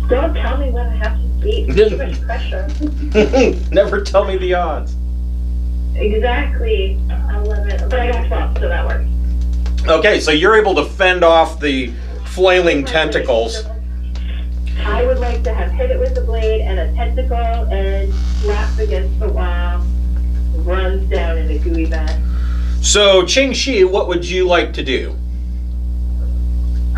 Don't tell me what I have to beat. Too much pressure. Never tell me the odds. Exactly. 11. But I got 12, so that works. Okay, so you're able to fend off the flailing tentacles. I would like to have hit it with the blade and a tentacle and slaps against the wall, runs down in a gooey mess. So, Ching Shhih, what would you like to do?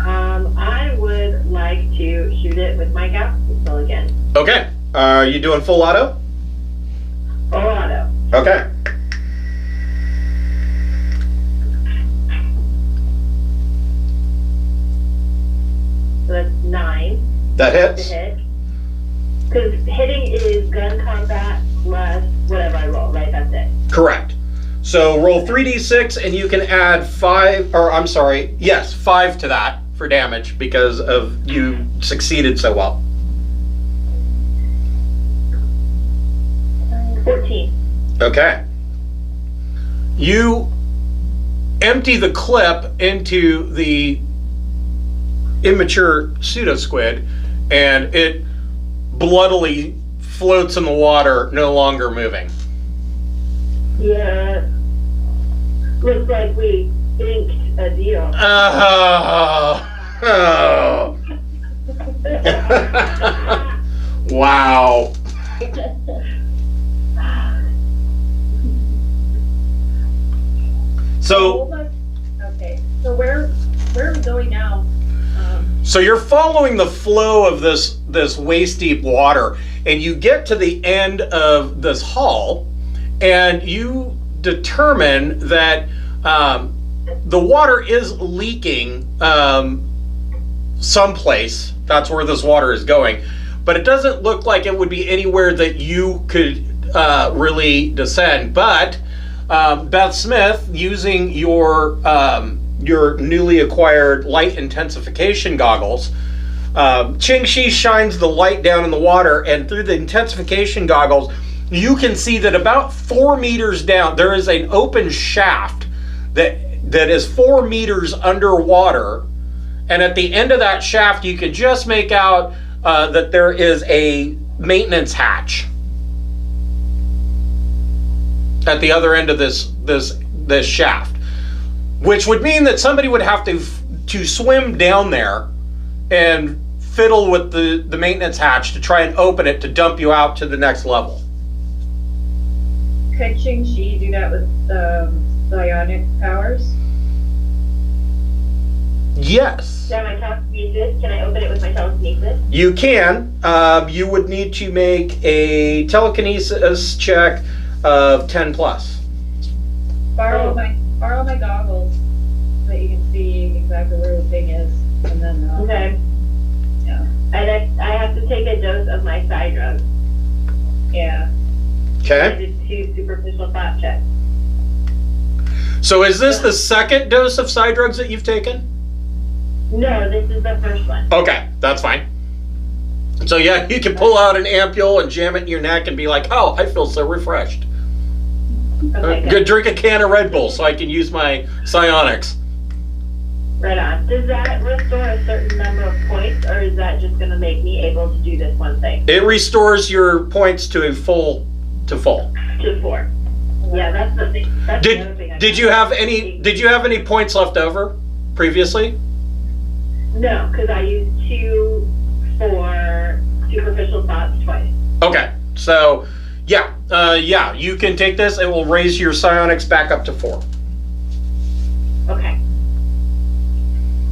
I would like to shoot it with my gas pistol again. Okay. Are you doing full auto? Full auto. Okay. So that's 9 That to hits. hit. Because hitting is gun combat plus whatever I roll, right? That's it. Correct. So roll 3d6 and you can add 5, or I'm sorry, yes, 5 to that for damage because of you succeeded so well. 14. Okay. You empty the clip into the immature pseudo-squid and it bloodily floats in the water, no longer moving. Yeah. Looks like we inked a deal. Oh. Wow. So Okay, so where are we going now? So you're following the flow of this waist deep water, and you get to the end of this hall, and you determine that the water is leaking someplace. That's where this water is going, but it doesn't look like it would be anywhere that you could really descend. But Beth Smith, using your newly acquired light intensification goggles, Ching Shhih shines the light down in the water, and through the intensification goggles, you can see that about 4 meters down, there is an open shaft that is 4 meters underwater, and at the end of that shaft, you can just make out that there is a maintenance hatch at the other end of this shaft, which would mean that somebody would have to swim down there and fiddle with the maintenance hatch to try and open it to dump you out to the next level. Could Ching Shhih do that with psionic powers? Yes, Yeah, my telekinesis. Can I open it with my telekinesis? you can. You would need to make a telekinesis check of 10 plus. Borrow my goggles so that you can see exactly where the thing is, and then Okay. yeah. And I have to take a dose of my psi drug. Yeah. I Okay. did 2 superficial thought checks. So is this the second dose of psi drugs that you've taken? No, this is the first one. Okay, that's fine. So yeah, you can pull out an ampule and jam it in your neck and be like, oh, I feel so refreshed. Okay, Good, drink a can of Red Bull so I can use my psionics. Right on. Does that restore a certain number of points, or is that just going to make me able to do this one thing? It restores your points to full. To 4. Yeah, that's the thing. That's the other thing Did you have any points left over previously? No, because I used 2 for superficial thoughts twice. Okay, so yeah, you can take this. It will raise your psionics back up to 4. Okay.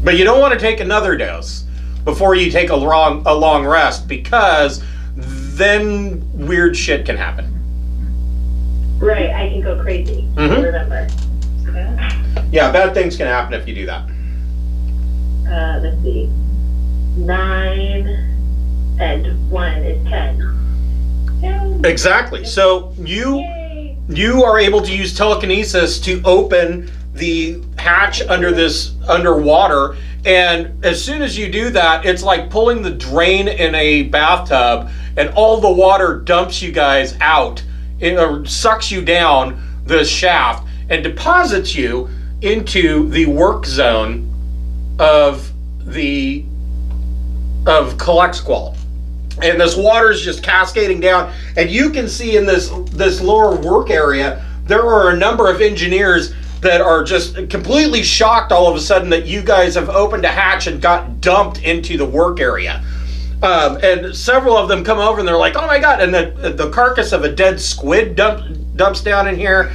But you don't want to take another dose before you take a long rest, because then weird shit can happen. Right, I can go crazy. Mhm. Remember. Yeah, bad things can happen if you do that. Let's see. 9 and 1 is 10. Exactly. So Yay! you are able to use telekinesis to open the hatch underwater, and as soon as you do that, it's like pulling the drain in a bathtub, and all the water dumps you guys out, or sucks you down the shaft and deposits you into the work zone of Calixcuel. And this water is just cascading down, and you can see in this lower work area there are a number of engineers that are just completely shocked all of a sudden that you guys have opened a hatch and got dumped into the work area. And several of them come over and they're like, "Oh my god!" And the carcass of a dead squid dumps down in here.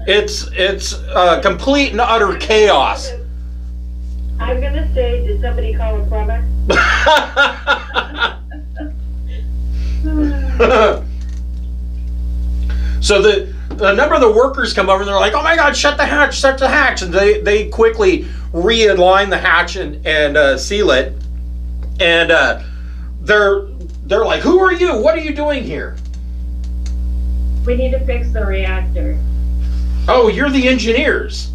It's complete and utter chaos. I'm gonna say, did somebody call a plumber? So a number of the workers come over and they're like, "Oh my god, shut the hatch," and they quickly realign the hatch and seal it. And they're like, "Who are you? What are you doing here?" We need to fix the reactor. "Oh, you're the engineers."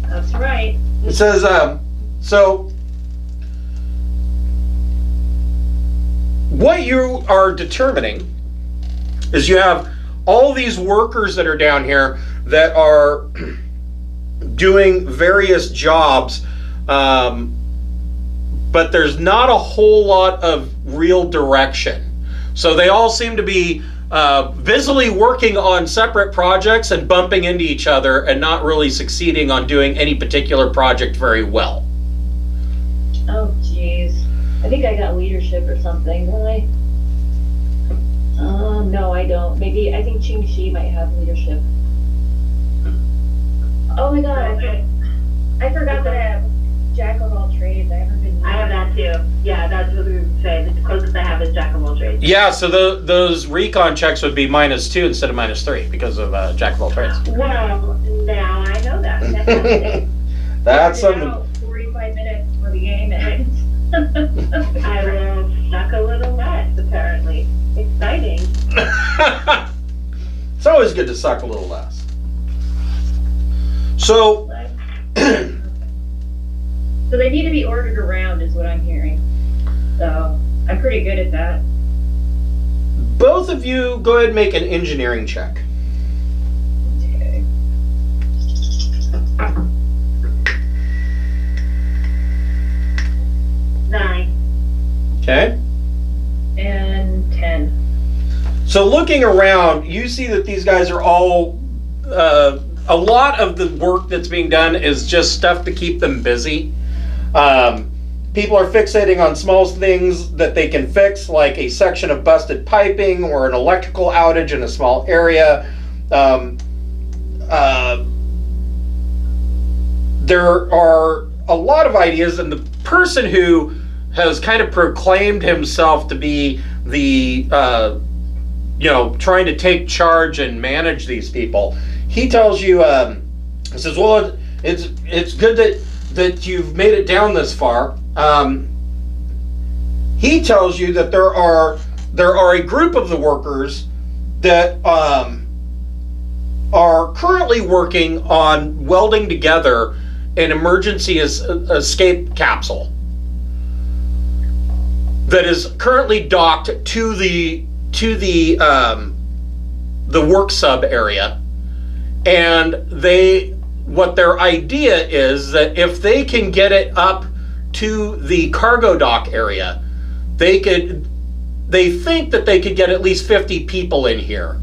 That's right. It says, so what you are determining is you have all these workers that are down here that are doing various jobs, but there's not a whole lot of real direction. So they all seem to be busily working on separate projects and bumping into each other and not really succeeding on doing any particular project very well. Oh, jeez. I think I got leadership or something, don't I? No, I don't. Maybe, I think Ching Shhih might have leadership. Oh my god, I forgot that I have Jack of all trades. I haven't been... I have that too. Yeah, that's what we would say. The closest I have is Jack of all trades. Yeah, so those recon checks would be -2 instead of -3 because of Jack of all trades. Well, now I know that. That's That's something. 45 minutes for the game ends. I will suck a little less, apparently. Exciting. It's always good to suck a little less. So, So they need to be ordered around is what I'm hearing. So I'm pretty good at that. both of you go ahead and make an engineering check. Okay. 9. Okay. And 10. So looking around, you see that these guys are all, a lot of the work that's being done is just stuff to keep them busy. People are fixating on small things that they can fix, like a section of busted piping or an electrical outage in a small area. There are a lot of ideas, and the person who has kind of proclaimed himself to be the trying to take charge and manage these people, he tells you, he says, well, it's good that you've made it down this far. He tells you that there are a group of the workers that are currently working on welding together an emergency escape capsule that is currently docked to the work sub area, and what their idea is that if they can get it up to the cargo dock area, they think that they could get at least 50 people in here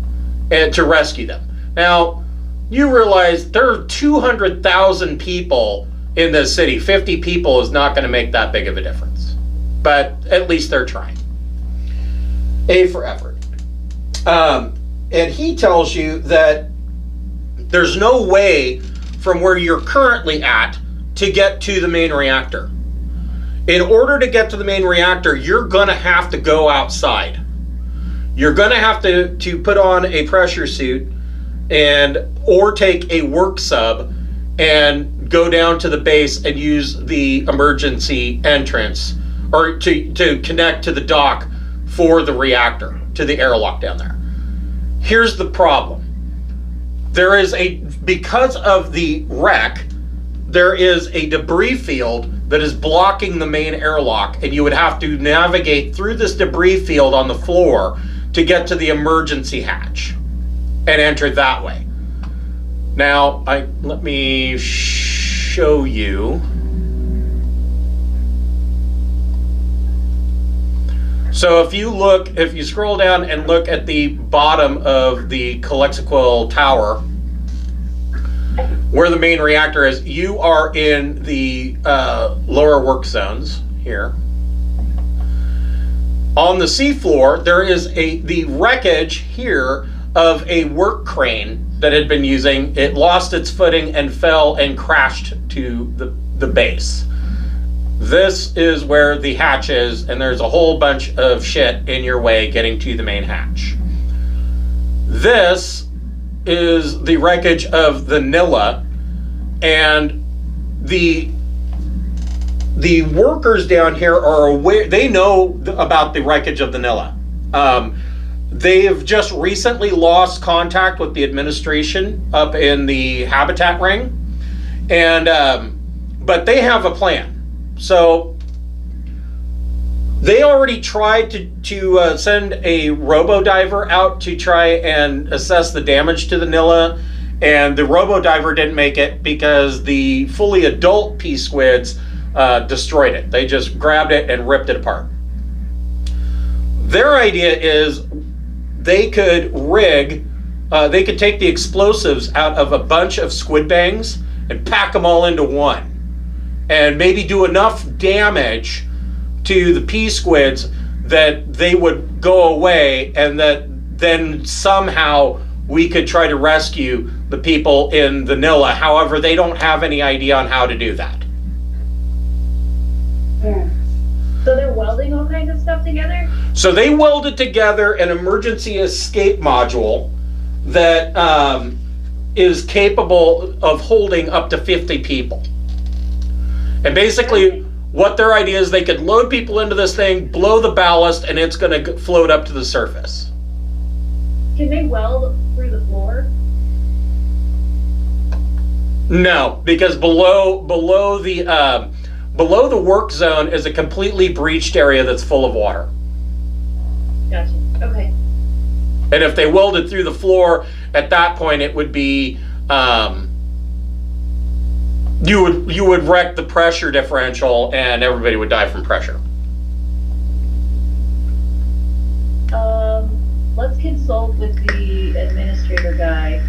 and to rescue them. Now, you realize there are 200,000 people in this city. 50 people is not going to make that big of a difference, but at least they're trying. A for effort. And he tells you that there's no way from where you're currently at to get to the main reactor. In order to get to the main reactor, you're gonna have to go outside. You're gonna have to put on a pressure suit or take a work sub and go down to the base and use the emergency entrance, or to connect to the dock for the reactor, to the airlock down there. Here's the problem. Because of the wreck, there is a debris field that is blocking the main airlock, and you would have to navigate through this debris field on the floor to get to the emergency hatch and enter that way. Now, let me show you. So if you scroll down and look at the bottom of the Calixcuel tower, where the main reactor is, you are in the lower work zones here. On the seafloor, there is the wreckage here of a work crane that had been using. It lost its footing and fell and crashed to the base. This is where the hatch is, and there's a whole bunch of shit in your way getting to the main hatch. This is the wreckage of the Nilla, and the workers down here are aware. They know about the wreckage of the Nilla. They have just recently lost contact with the administration up in the habitat ring, and but they have a plan. So they already tried to send a robo-diver out to try and assess the damage to the Nilla, and the robo-diver didn't make it because the fully adult pea squids destroyed it. They just grabbed it and ripped it apart. Their idea is they could they could take the explosives out of a bunch of squid bangs and pack them all into one, and maybe do enough damage to the pea squids that they would go away, and that then somehow we could try to rescue the people in the Nilla. However, they don't have any idea on how to do that. Yeah. So they're welding all kinds of stuff together? So they welded together an emergency escape module that is capable of holding up to 50 people. And basically, what their idea is, they could load people into this thing, blow the ballast, and it's going to float up to the surface. Can they weld through the floor? No, because below the work zone is a completely breached area that's full of water. Gotcha. Okay. And if they welded through the floor, at that point it would be you would wreck the pressure differential, and everybody would die from pressure. Let's consult with the administrator guy.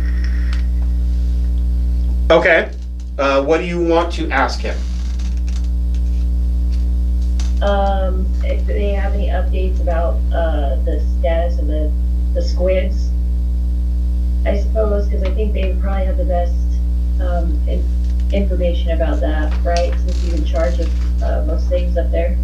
Okay. What do you want to ask him? If they have any updates about the status of the squids, I suppose, because I think they would probably have the best information about that, right? Since he's in charge of most things up there.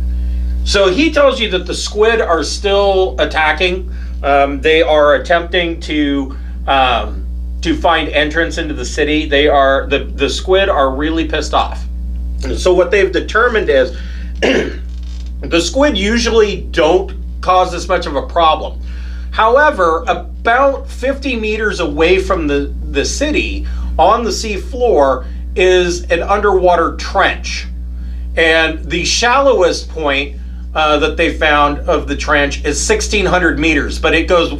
So he tells you that the squid are still attacking. They are attempting to find entrance into the city. They are the squid are really pissed off. And so what they've determined is the squid usually don't cause this much of a problem. However, about 50 meters away from the city, on the sea floor, is an underwater trench. And the shallowest point that they found of the trench is 1,600 meters, but it goes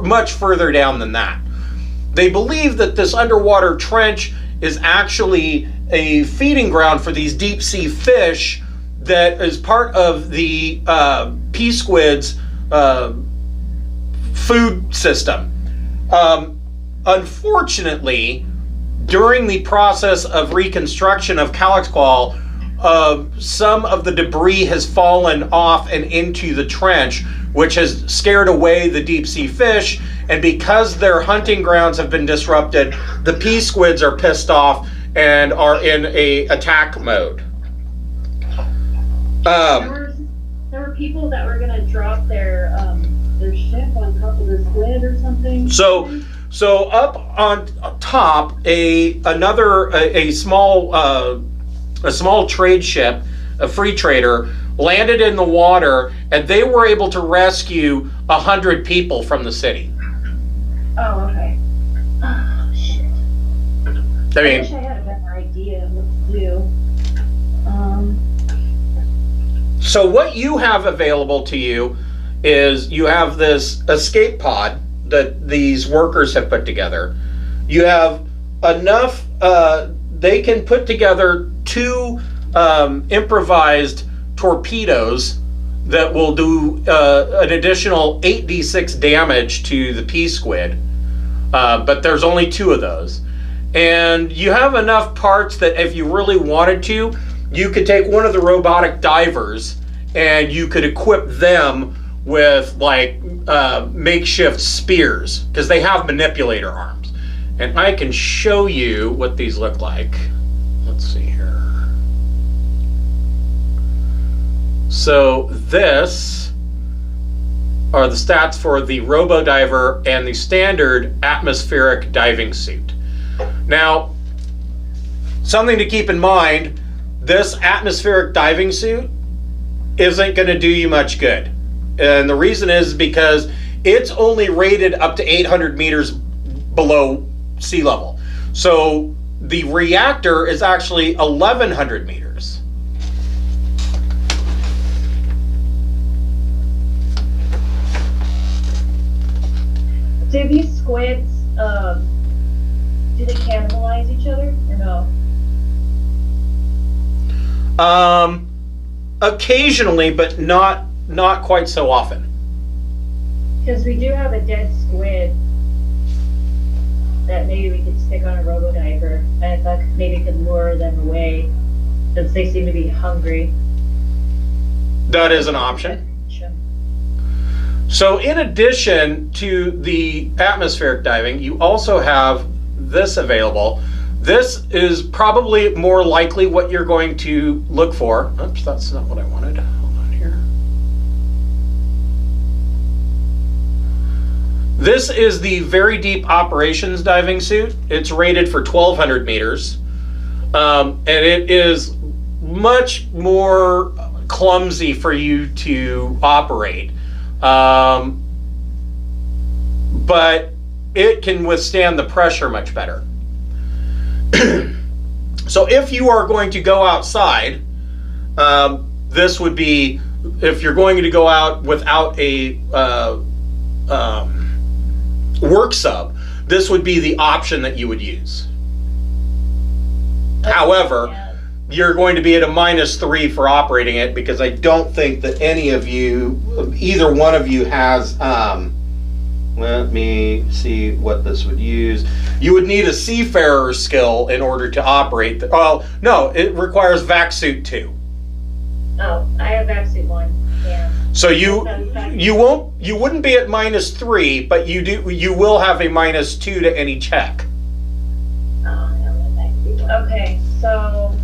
much further down than that. They believe that this underwater trench is actually a feeding ground for these deep sea fish that is part of the pea squid's food system. Unfortunately, during the process of reconstruction of Calixcuel, some of the debris has fallen off and into the trench, which has scared away the deep sea fish, and because their hunting grounds have been disrupted, the pea squids are pissed off and are in a attack mode. There were people that were gonna drop their ship on top of the squid or something. So up on top, a small trade ship, a free trader, landed in the water, and they were able to rescue 100 people from the city. Oh, okay. Oh, shit. I mean, wish I had a better idea of what to do. So what you have available to you is you have this escape pod that these workers have put together. You have enough, they can put together 2 improvised torpedoes that will do an additional 8d6 damage to the pea squid, but there's only 2 of those. And you have enough parts that if you really wanted to, you could take one of the robotic divers and you could equip them with like makeshift spears, because they have manipulator arms. And I can show you what these look like. Let's see here. So this are the stats for the Robo Diver and the standard atmospheric diving suit. Now, something to keep in mind, this atmospheric diving suit isn't going to do you much good. And the reason is because it's only rated up to 800 meters below sea level. So the reactor is actually 1,100 meters. Do these squids, do they cannibalize each other or no? Occasionally, but not quite so often. Because we do have a dead squid that maybe we could stick on a robo diver, and I thought maybe could lure them away since they seem to be hungry. That is an option. So in addition to the atmospheric diving, you also have this available. This is probably more likely what you're going to look for. Oops, that's not what I wanted. Hold on here. This is the very deep operations diving suit. It's rated for 1,200 meters. And it is much more clumsy for you to operate. But it can withstand the pressure much better. So if you are going to go outside, this would be, if you're going to go out without a work sub, this would be the option that you would use. However, you're going to be at a -3 for operating it, because I don't think that any of you, either one of you has, let me see what this would use. You would need a seafarer skill in order to operate. Well, no, it requires vac suit 2. Oh, I have vac suit 1. Yeah. So you wouldn't be at -3, but you will have a -2 to any check. Oh, okay, so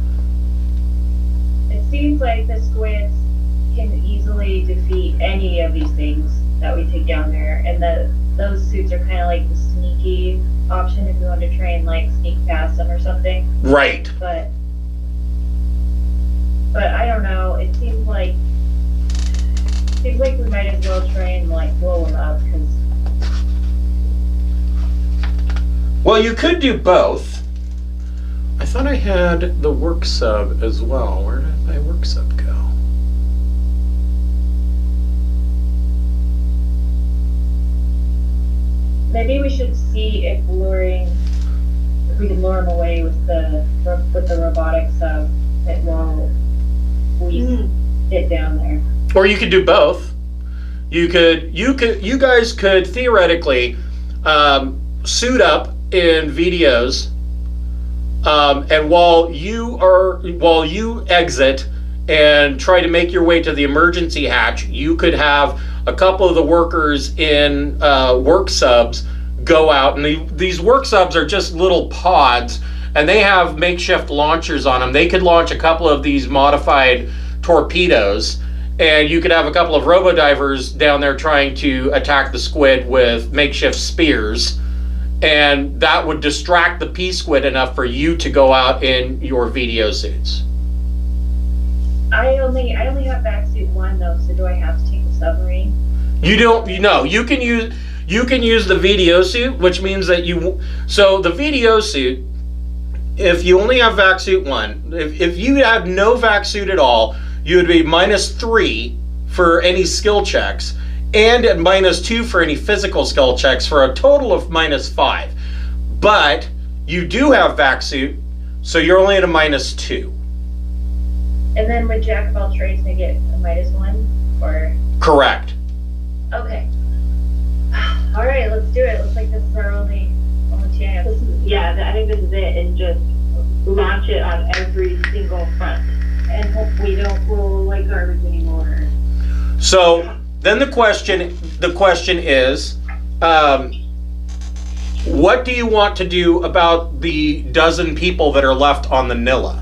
it seems like the squids can easily defeat any of these things that we take down there, and those suits are kind of like the sneaky option if you want to try and like sneak past them or something. Right. But I don't know. It seems like we might as well try and like blow them up, because. Well, you could do both. I thought I had the work sub as well. Where did my work sub go? Maybe we should see if we can lure them away with the robotic sub while we get down there. Or you could do both. You guys could theoretically suit up in videos, and while you exit and try to make your way to the emergency hatch, you could have a couple of the workers in work subs go out, and these work subs are just little pods, and they have makeshift launchers on them. They could launch a couple of these modified torpedoes, and you could have a couple of robo divers down there trying to attack the squid with makeshift spears, and that would distract the pea squid enough for you to go out in your video suits. I only have vac suit 1 though, so do I have to take the submarine? You don't. You can use the video suit, which means that so the video suit, if you only have vac suit 1, if you have no vac suit at all, you would be -3 for any skill checks, and at -2 for any physical skill checks, for a total of -5. But you do have vac suit, so you're only at a -2. And then with Jack of all trades, I get a -1, or? Correct. Okay. All right, let's do it. Looks like this is our only chance. Yeah, I think this is it, and just launch it on every single front. And hope we don't roll like garbage anymore. So then the question is, what do you want to do about the dozen people that are left on the Nilla?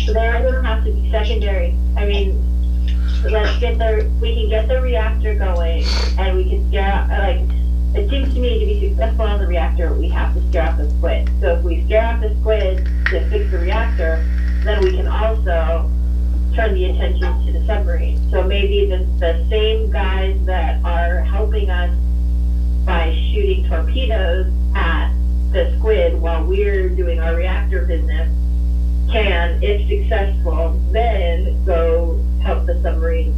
So there doesn't have to be secondary. I mean, we can get the reactor going, and we can scare out, it seems to me to be successful on the reactor, we have to scare off the squid. So if we scare off the squid to fix the reactor, then we can also turn the attention to the submarine. So maybe the same guys that are helping us by shooting torpedoes at the squid while we're doing our reactor business can, if successful, then go help the submarine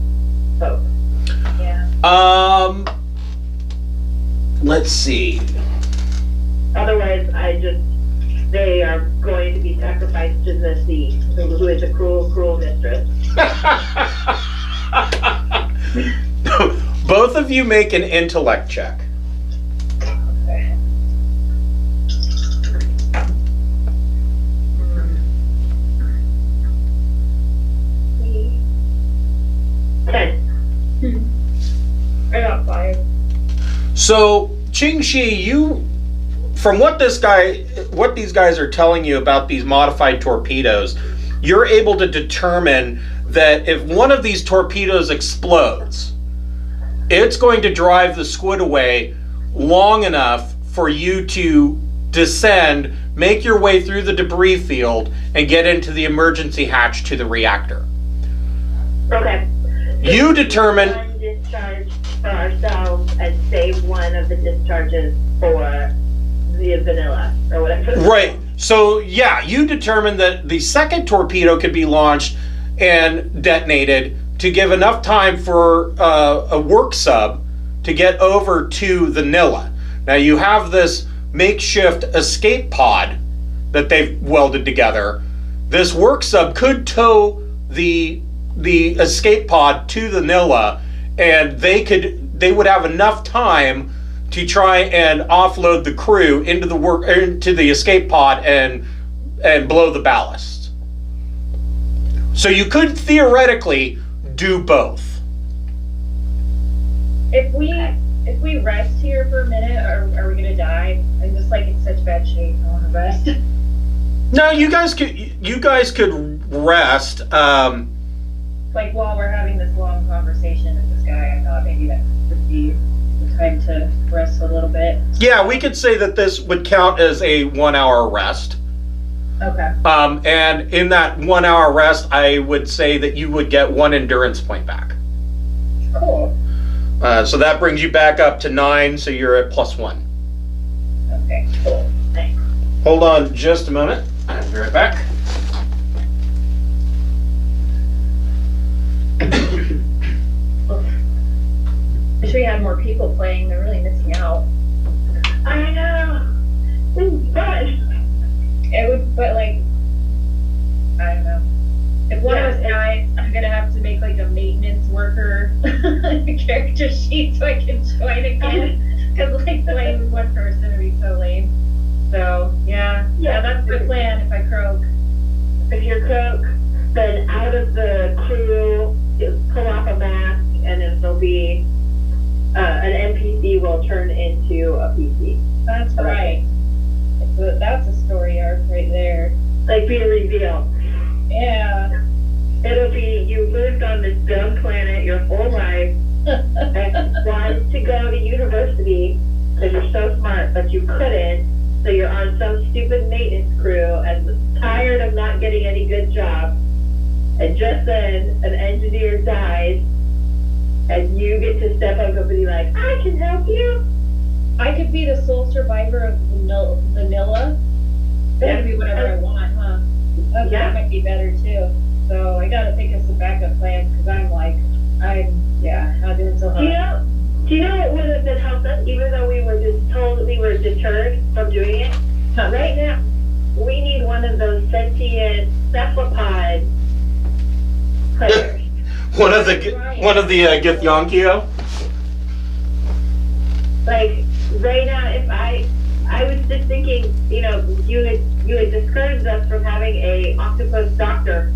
folks. Yeah. Let's see. Otherwise, they are going to be sacrificed to the sea, who is a cruel, cruel mistress. Both of you make an intellect check. Okay. I got 5. So, Ching Shhih, from what these guys are telling you about these modified torpedoes, you're able to determine that if one of these torpedoes explodes, it's going to drive the squid away long enough for you to descend, make your way through the debris field, and get into the emergency hatch to the reactor. Okay. You determine... One discharge for ourselves and save one of the discharges for the vanilla, or whatever. Right. So, yeah, you determine that the second torpedo could be launched and detonated to give enough time for a work sub to get over to the Nilla. Now, you have this makeshift escape pod that they've welded together. This work sub could tow the escape pod to the Nilla, and they would have enough time to try and offload the crew into the escape pod and blow the ballast. So you could theoretically do both. If we rest here for a minute, are we gonna die? I'm just like in such bad shape. I want to rest. No, you guys could rest. Like while we're having this long conversation with this guy, I thought maybe that would be the time to rest a little bit. Yeah, we could say that this would count as a 1 hour rest. Okay. And in that 1 hour rest, I would say that you would get 1 endurance point back. Cool. So that brings you back up to 9, so you're at +1. Okay, cool. Thanks. Hold on just a moment. I'll be right back. Wish we had more people playing. They're really missing out. I know. This is fun. It would, but like, I don't know. If one of us dies, I'm gonna have to make like a maintenance worker character sheet so I can join again. Because like playing with one person would be so lame. So yeah, that's the plan. If I croak, If you're croak, then out of the crew, pull off a mask, and then there'll be an NPC will turn into a PC. that's right. That's a story arc right there. Like be revealed. Yeah. It'll be you lived on this dumb planet your whole life and wanted to go to university because you're so smart, but you couldn't. So you're on some stupid maintenance crew and tired of not getting any good job. And just then, an engineer dies, and you get to step up and be like, I can help you. I could be the sole survivor of vanilla. That would be whatever I want, huh? That might be better too. so I gotta think of some backup plans, because I'm not doing so hard. Do you know what would have been helped us, even though we were just told we were deterred from doing it? Right now, we need one of those sentient cephalopod players. one of the Githyonkyo? Like, right now, if I was just thinking, you had discouraged us from having a octopus doctor,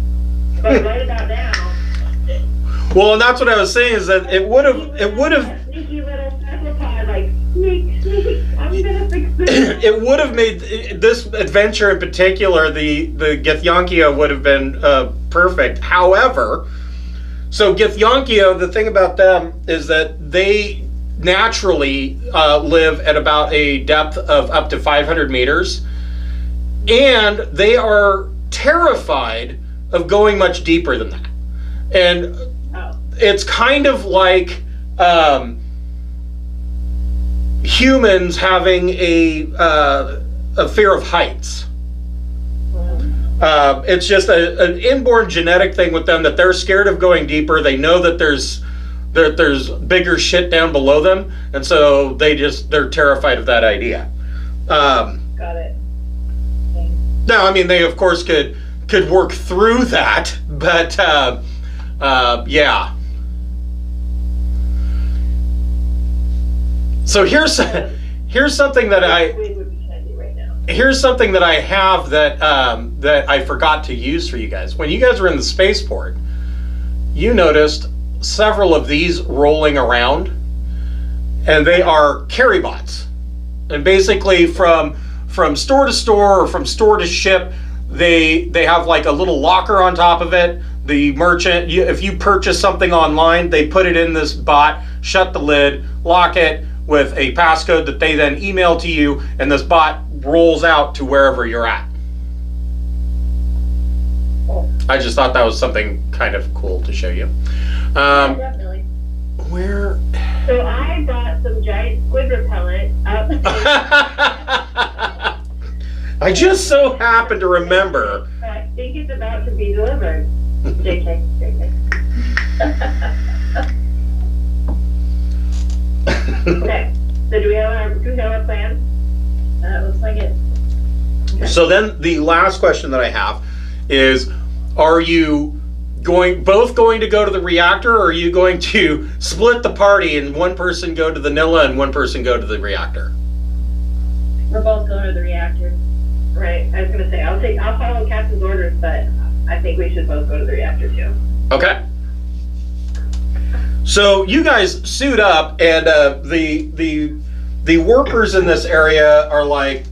but right about now. Well, and that's what I was saying, is that it would have Sneaky little cephalopod, like, sneak, I'm gonna fix this. it would have made this adventure in particular, the Githyonkyo would have been perfect. However, so Githyonkyo, the thing about them is that they naturally live at about a depth of up to 500 meters, and they are terrified of going much deeper than that. And it's kind of like humans having a fear of heights. It's just an inborn genetic thing with them, that they're scared of going deeper. They know that there's bigger shit down below them, and so they're terrified of that idea. Got it. Thanks. Now, I mean, they of course could work through that, but yeah. So here's something that I have that I forgot to use for you guys. When you guys were in the spaceport, you noticed several of these rolling around, and they are carry bots. And basically, from store to store or from store to ship, they have like a little locker on top of it. The merchant, if you purchase something online, they put it in this bot, shut the lid, lock it with a passcode that they then email to you, and this bot rolls out to wherever you're at. I just thought that was something kind of cool to show you. Definitely. Where? So I bought some giant squid repellent up. I just so happen to remember. I think it's about to be delivered. JK. Okay. So do we have our plan? Looks like it. Okay. So then the last question that I have is, are you both going to go to the reactor, or are you going to split the party and one person go to the Nilla and one person go to the reactor? We're both going to the reactor. Right. I was gonna say I'll follow Captain's orders, but I think we should both go to the reactor too. Okay. So you guys suit up, and the workers in this area are like,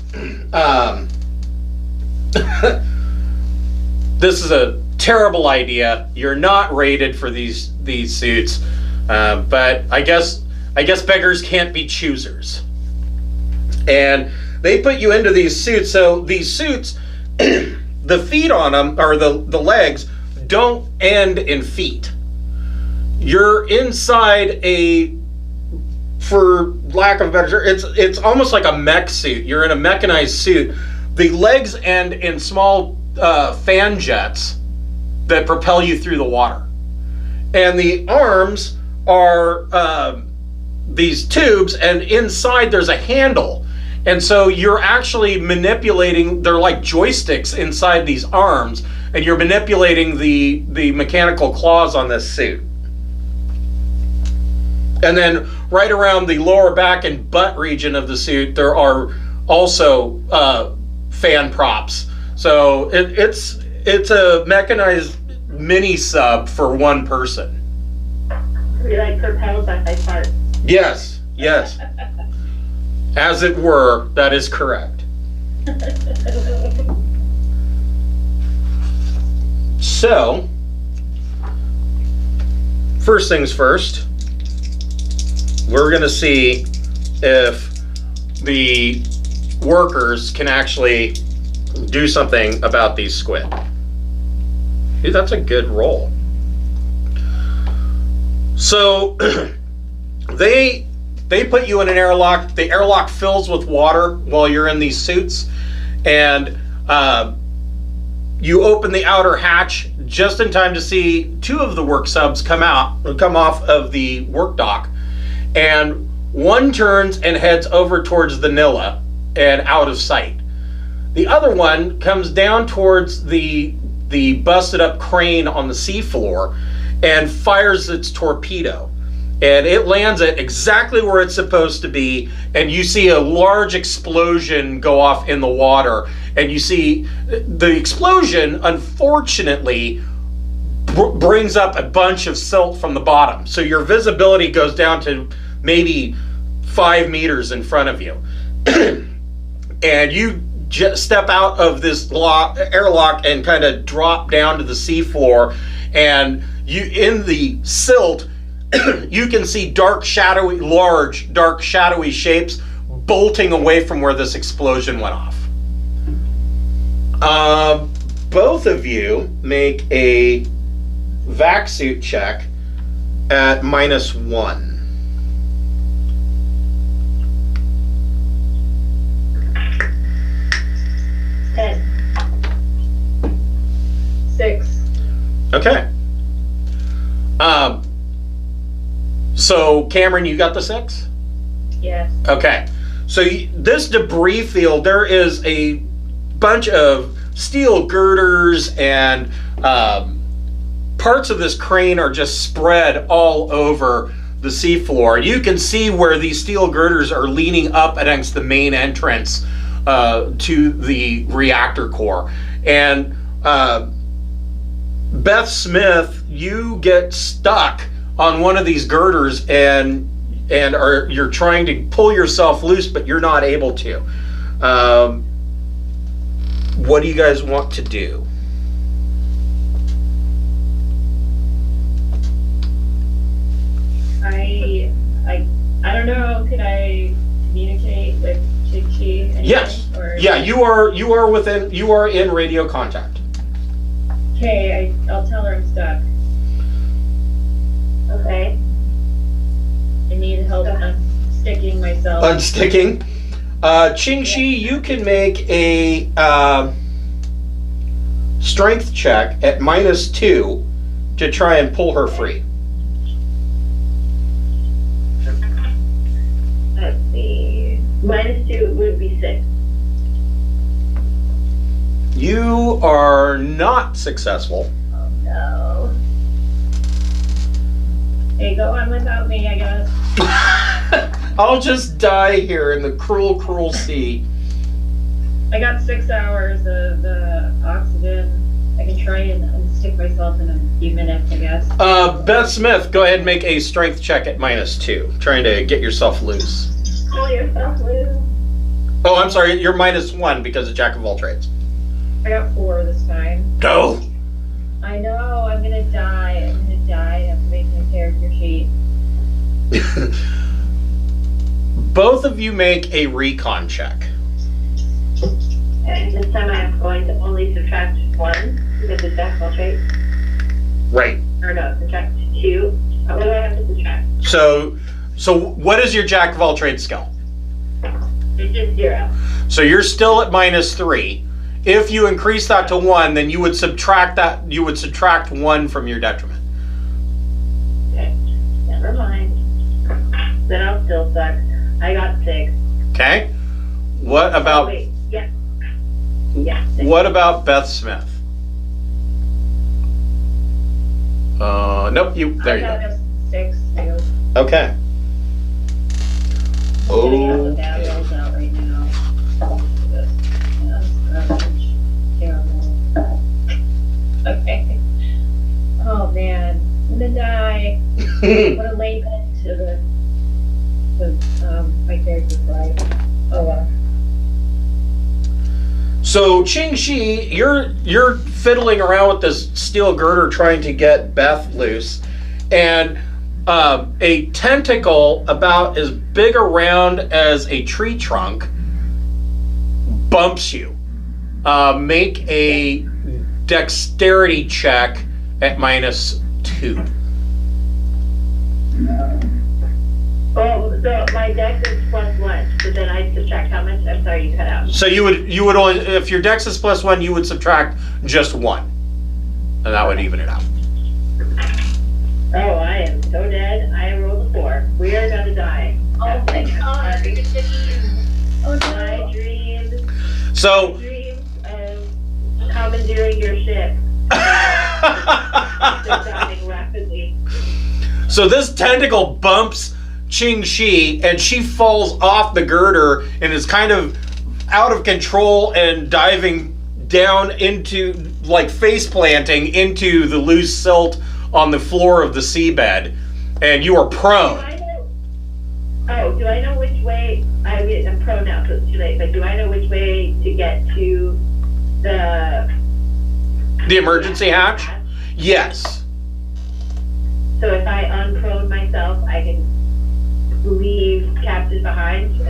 this is a terrible idea. You're not rated for these suits, but I guess beggars can't be choosers. And they put you into these suits. So these suits, the feet on them, or the legs, don't end in feet. You're inside for lack of a better term, it's almost like a mech suit. You're in a mechanized suit. The legs end in small fan jets that propel you through the water. And the arms are these tubes, and inside there's a handle. And so you're actually manipulating, they're like joysticks inside these arms, and you're manipulating the mechanical claws on this suit. And then right around the lower back and butt region of the suit, there are also fan props. So it's a mechanized mini sub for one person. You're like propelled by my fart. Yes. As it were, that is correct. So, first things first, we're going to see if the workers can actually do something about these squid. Dude, that's a good roll. So, they put you in an airlock. The airlock fills with water while you're in these suits, and you open the outer hatch just in time to see two of the work subs come off of the work dock, and one turns and heads over towards the Nilla and out of sight. The other one comes down towards the busted up crane on the seafloor and fires its torpedo. And it lands it exactly where it's supposed to be, and you see a large explosion go off in the water. And you see the explosion, unfortunately, brings up a bunch of silt from the bottom. So your visibility goes down to maybe 5 meters in front of you. And you step out of this airlock and kind of drop down to the seafloor. And you, in the silt, you can see large, dark, shadowy shapes bolting away from where this explosion went off. Both of you make a vac suit check at -1. 10. 6. Okay. So Cameron, you got the 6? Yes. Okay. So this debris field, there is a bunch of steel girders and parts of this crane are just spread all over the seafloor. You can see where these steel girders are leaning up against the main entrance to the reactor core. And Beth Smith, you get stuck on one of these girders and you're trying to pull yourself loose, but you're not able to. What do you guys want to do? I don't know. Could I communicate with Ching Shhih? Yes. Yeah, you are in radio contact. Okay, I'll tell her I'm stuck. Okay. I need help unsticking myself. Unsticking. Ching Shhih, you can make a strength check at -2 to try and pull her free. Let's see. -2 would be 6. You are not successful. Oh no. Hey, go on without me, I guess. I'll just die here in the cruel, cruel sea. I got 6 hours of the oxygen. I can try and unstick myself in a few minutes, I guess. Beth Smith, go ahead and make a strength check at -2, trying to get yourself loose. Pull yourself loose. Oh, I'm sorry, you're -1 because of Jack of all trades. I got 4 this time. Go! I know, I'm gonna die. I have to make my character sheet. Both of you make a recon check. And this time I'm going to only subtract 1 because it's Jack of all trades. Right. Or no, subtract 2. What do I have to subtract? So what is your Jack of all trades skill? It's just 0. So you're still at -3. If you increase that to 1, then you would subtract 1 from your detriment. Okay. Never mind. Then I'll still suck. I got 6. Okay. What about Oh, wait. Yeah. Yeah. 6. what about Beth Smith? Nope, there you I go. got a 6 too. Okay. I'm getting all the bad Okay. rolls out right now. Terrible. Okay. Oh man, I'm gonna die. What a late end to my character's life. Oh well. So Ching Shhih, you're fiddling around with this steel girder trying to get Beth loose, and a tentacle about as big around as a tree trunk bumps you. Make a dexterity check at -2. Oh, so my dex is +1. So then I subtract how much? I'm sorry, you cut out. So you would only, if your dex is +1, you would subtract just 1. and that would even it out. Oh, I am so dead. I rolled a 4. We are gonna die. Oh my god. Oh My no. dreams So, of commandeering your ship. They're dying rapidly. so this tentacle bumps Ching Shhih, and she falls off the girder and is kind of out of control and diving down into, like, face planting into the loose silt on the floor of the seabed, and you are prone. Do I know which way? I'm prone now, so it's too late. But do I know which way to get to the emergency hatch? Yes. So if I unprone myself, I can leave Captain behind.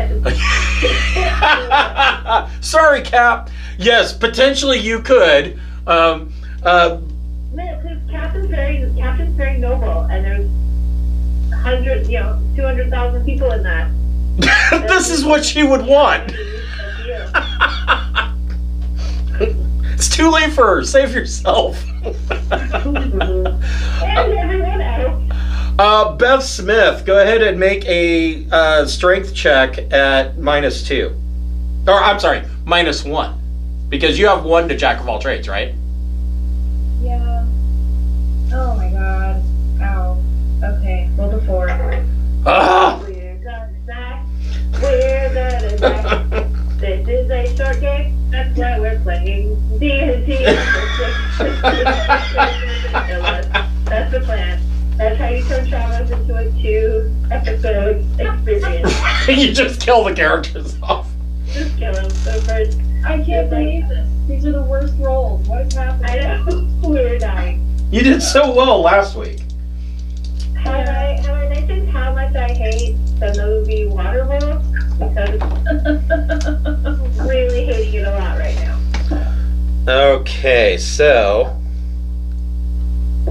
Sorry, Cap. Yes, potentially you could. No, because Captain's very noble, and there's 200,000 people in that. This is what she would want. It's too late for her. Save yourself. And everyone else. Beth Smith, go ahead and make a strength check at -2. Or, I'm sorry, -1. Because you have 1 to Jack of all trades, right? Yeah. Oh my god. Ow. Okay, roll the 4. Ah! We're gonna die. We're gonna die. This is a short game. That's why we're playing D&D. That's the plan. That's how you turn traumas into a 2-episode experience. You just kill the characters off. Just kill them. So first, I can't believe this. These are the worst rolls. What is happening? I know. We're dying. You did so well last week. Have I mentioned how much I hate the movie Waterworld? Because I'm really hating it a lot right now. Okay, so I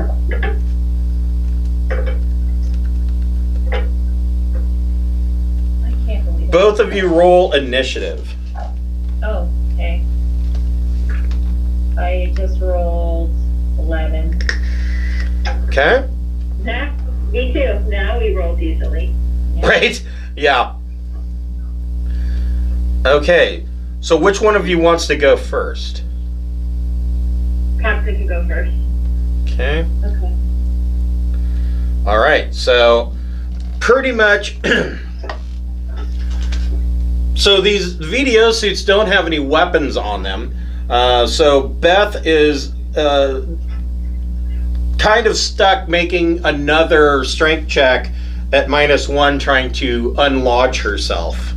can't believe it. both of you roll initiative. Oh, okay. I just rolled 11. Okay? Nah, me too. Now we roll decently. Yeah. Right? Yeah. Okay, so which one of you wants to go first? Captain can go first. Okay. Okay. All right, so pretty much. So these VDO suits don't have any weapons on them. So Beth is kind of stuck making another strength check at -1, trying to unlodge herself.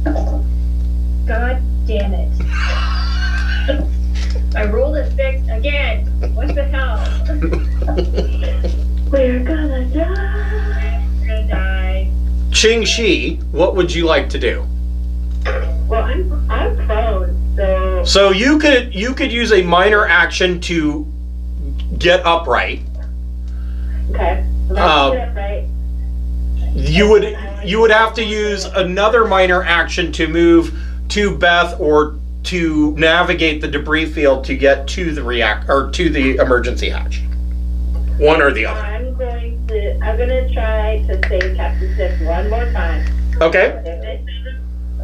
God damn it. I rolled a 6 again. What the hell? We're gonna die. We're gonna die. Ching Shhih, what would you like to do? Well, I'm prone, so So you could use a minor action to get upright. okay. So that's it, right? You would have to use another minor action to move to Beth or to navigate the debris field to get to the reactor or to the emergency hatch. One or the other. I'm gonna try to save Captain Smith one more time. Okay.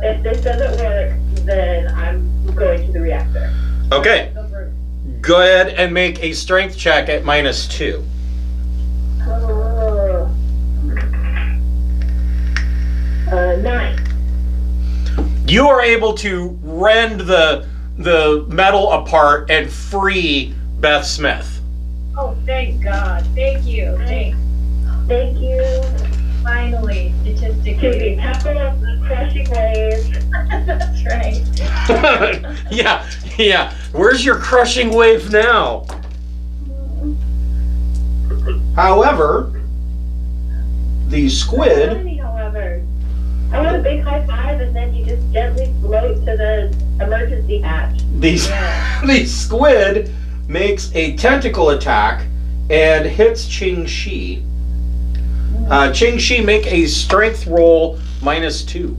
If this doesn't work, then I'm going to the reactor. Okay. Go for it. Go ahead and make a strength check at -2. Oh. 9. You are able to rend the metal apart and free Beth Smith. Oh, thank God. Thank you. Thanks. Thank you. Finally, To the statistically. capital of the crushing waves. That's right. Yeah. Where's your crushing wave now? However, the squid. However, I want a big high five, and then you just gently float to the emergency hatch. The squid makes a tentacle attack and hits Ching Shhih. Ching Shhih, make a strength roll -2.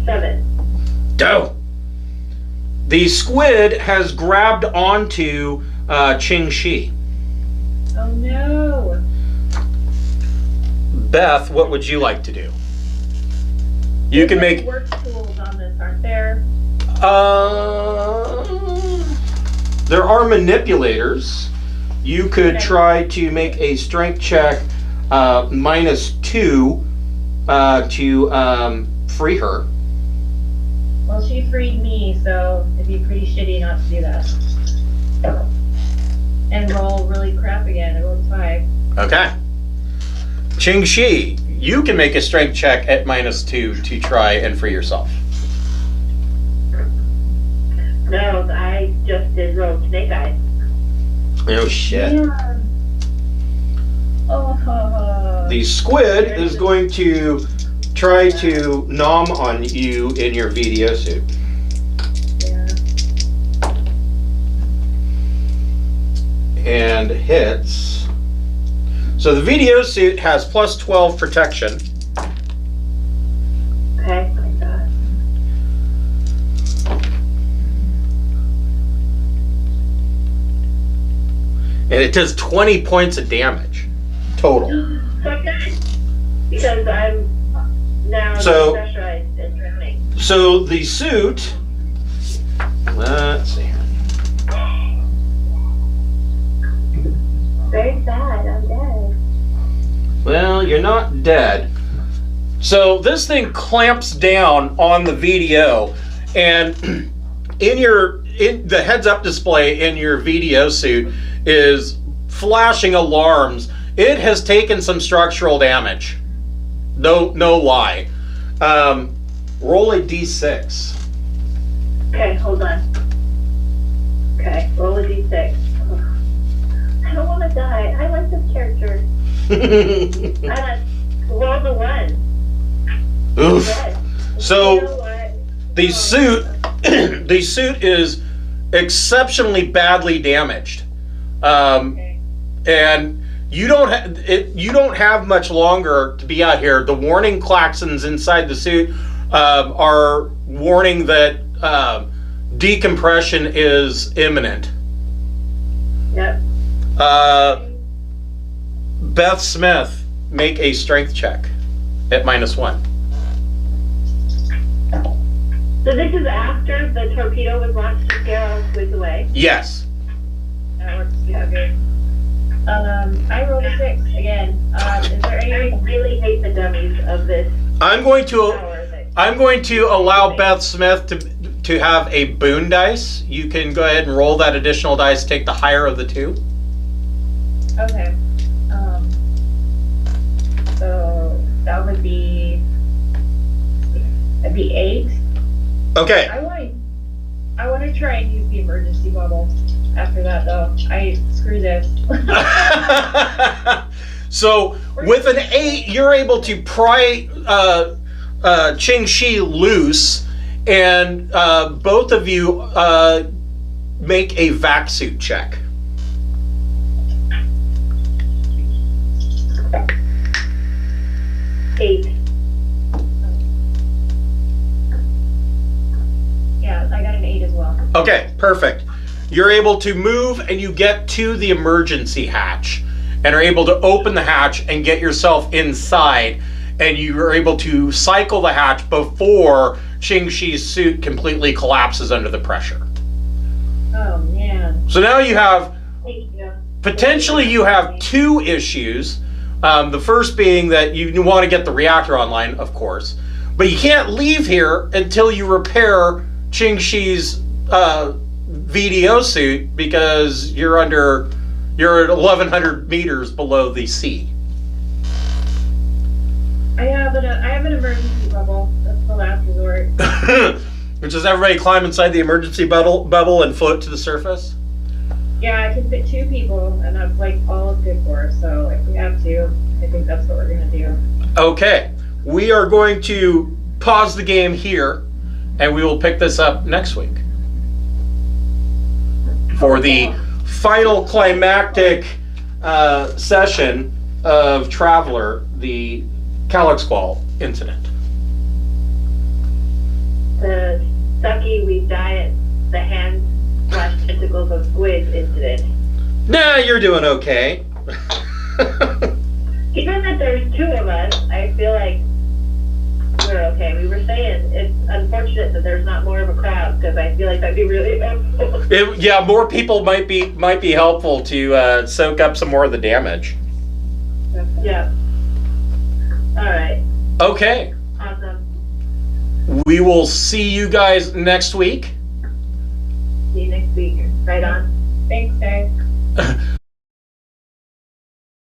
7. Go. The squid has grabbed onto Ching Shhih. Oh no. Beth, what would you like to do? You can make work tools on this, aren't there? There are manipulators. You could try to make a strength check -2 to free her. Well, she freed me, so it'd be pretty shitty not to do that. And roll really crap again. I rolled 5. Okay. Ching Shhih, you can make a strength check at -2 to try and free yourself. No, I just did roll snake eyes. Oh shit. Yeah. Oh. The squid is going to try to nom on you in your VDO suit. Yeah. And hits. So the VDO suit has +12 protection. Okay, like that. And it does 20 points of damage total. Okay. Because I'm now specialized in drowning. So the suit, let's see here. Very sad, I'm dead. Well, you're not dead. So this thing clamps down on the VDO, and in the heads-up display in your VDO suit is flashing alarms. It has taken some structural damage. No lie. Roll a d6. Okay, hold on. Okay, roll a d6. I don't want to die. I like this character. Roll the 1. Oof. Yes. So You know what? the suit is exceptionally badly damaged, Okay. and you don't have much longer to be out here. The warning klaxons inside the suit are warning that decompression is imminent. Yep. Beth Smith, make a strength check at -1. So this is after the torpedo was launched to scare all squids away. Yes. That works. Yeah, good. I rolled a 6 again. Is there any I really hate the dummies of this I'm going to power thing. allow Beth Smith to have a boon dice. You can go ahead and roll that additional dice, take the higher of the two. Okay. So that would be. That'd be 8. Okay. I want to try and use the emergency bubble. After that, though, screw this. So with an 8, you're able to pry Ching Shhih loose, and both of you make a vac suit check. Eight. Yeah, I got an 8 as well. Okay, perfect. You're able to move and you get to the emergency hatch and are able to open the hatch and get yourself inside, and you are able to cycle the hatch before Ching Shih's suit completely collapses under the pressure. Oh man. So now you have, Thank you. potentially you have 2 issues. The first being that you want to get the reactor online, of course, but you can't leave here until you repair Ching Shih's VDO suit, because you're at 1,100 meters below the sea. I have an emergency bubble. That's the last resort. Which is everybody climb inside the emergency bubble and float to the surface? Yeah, I can fit 2 people, and that's like all it's good for. So if we have to, I think that's what we're gonna do. Okay, we are going to pause the game here, and we will pick this up next week for the final climactic session of Traveler, the Calixcuel incident. The sucky, we die at the hands / tentacles of squids incident. Nah, you're doing okay. Given that there's 2 of us, I feel like we're okay. We were saying it's unfortunate that there's not more of a crowd, because I feel like that'd be really helpful. Yeah, more people might be helpful to soak up some more of the damage. Yeah. All right. Okay. Awesome. We will see you guys next week. See you next week. Right on. Thanks, guys.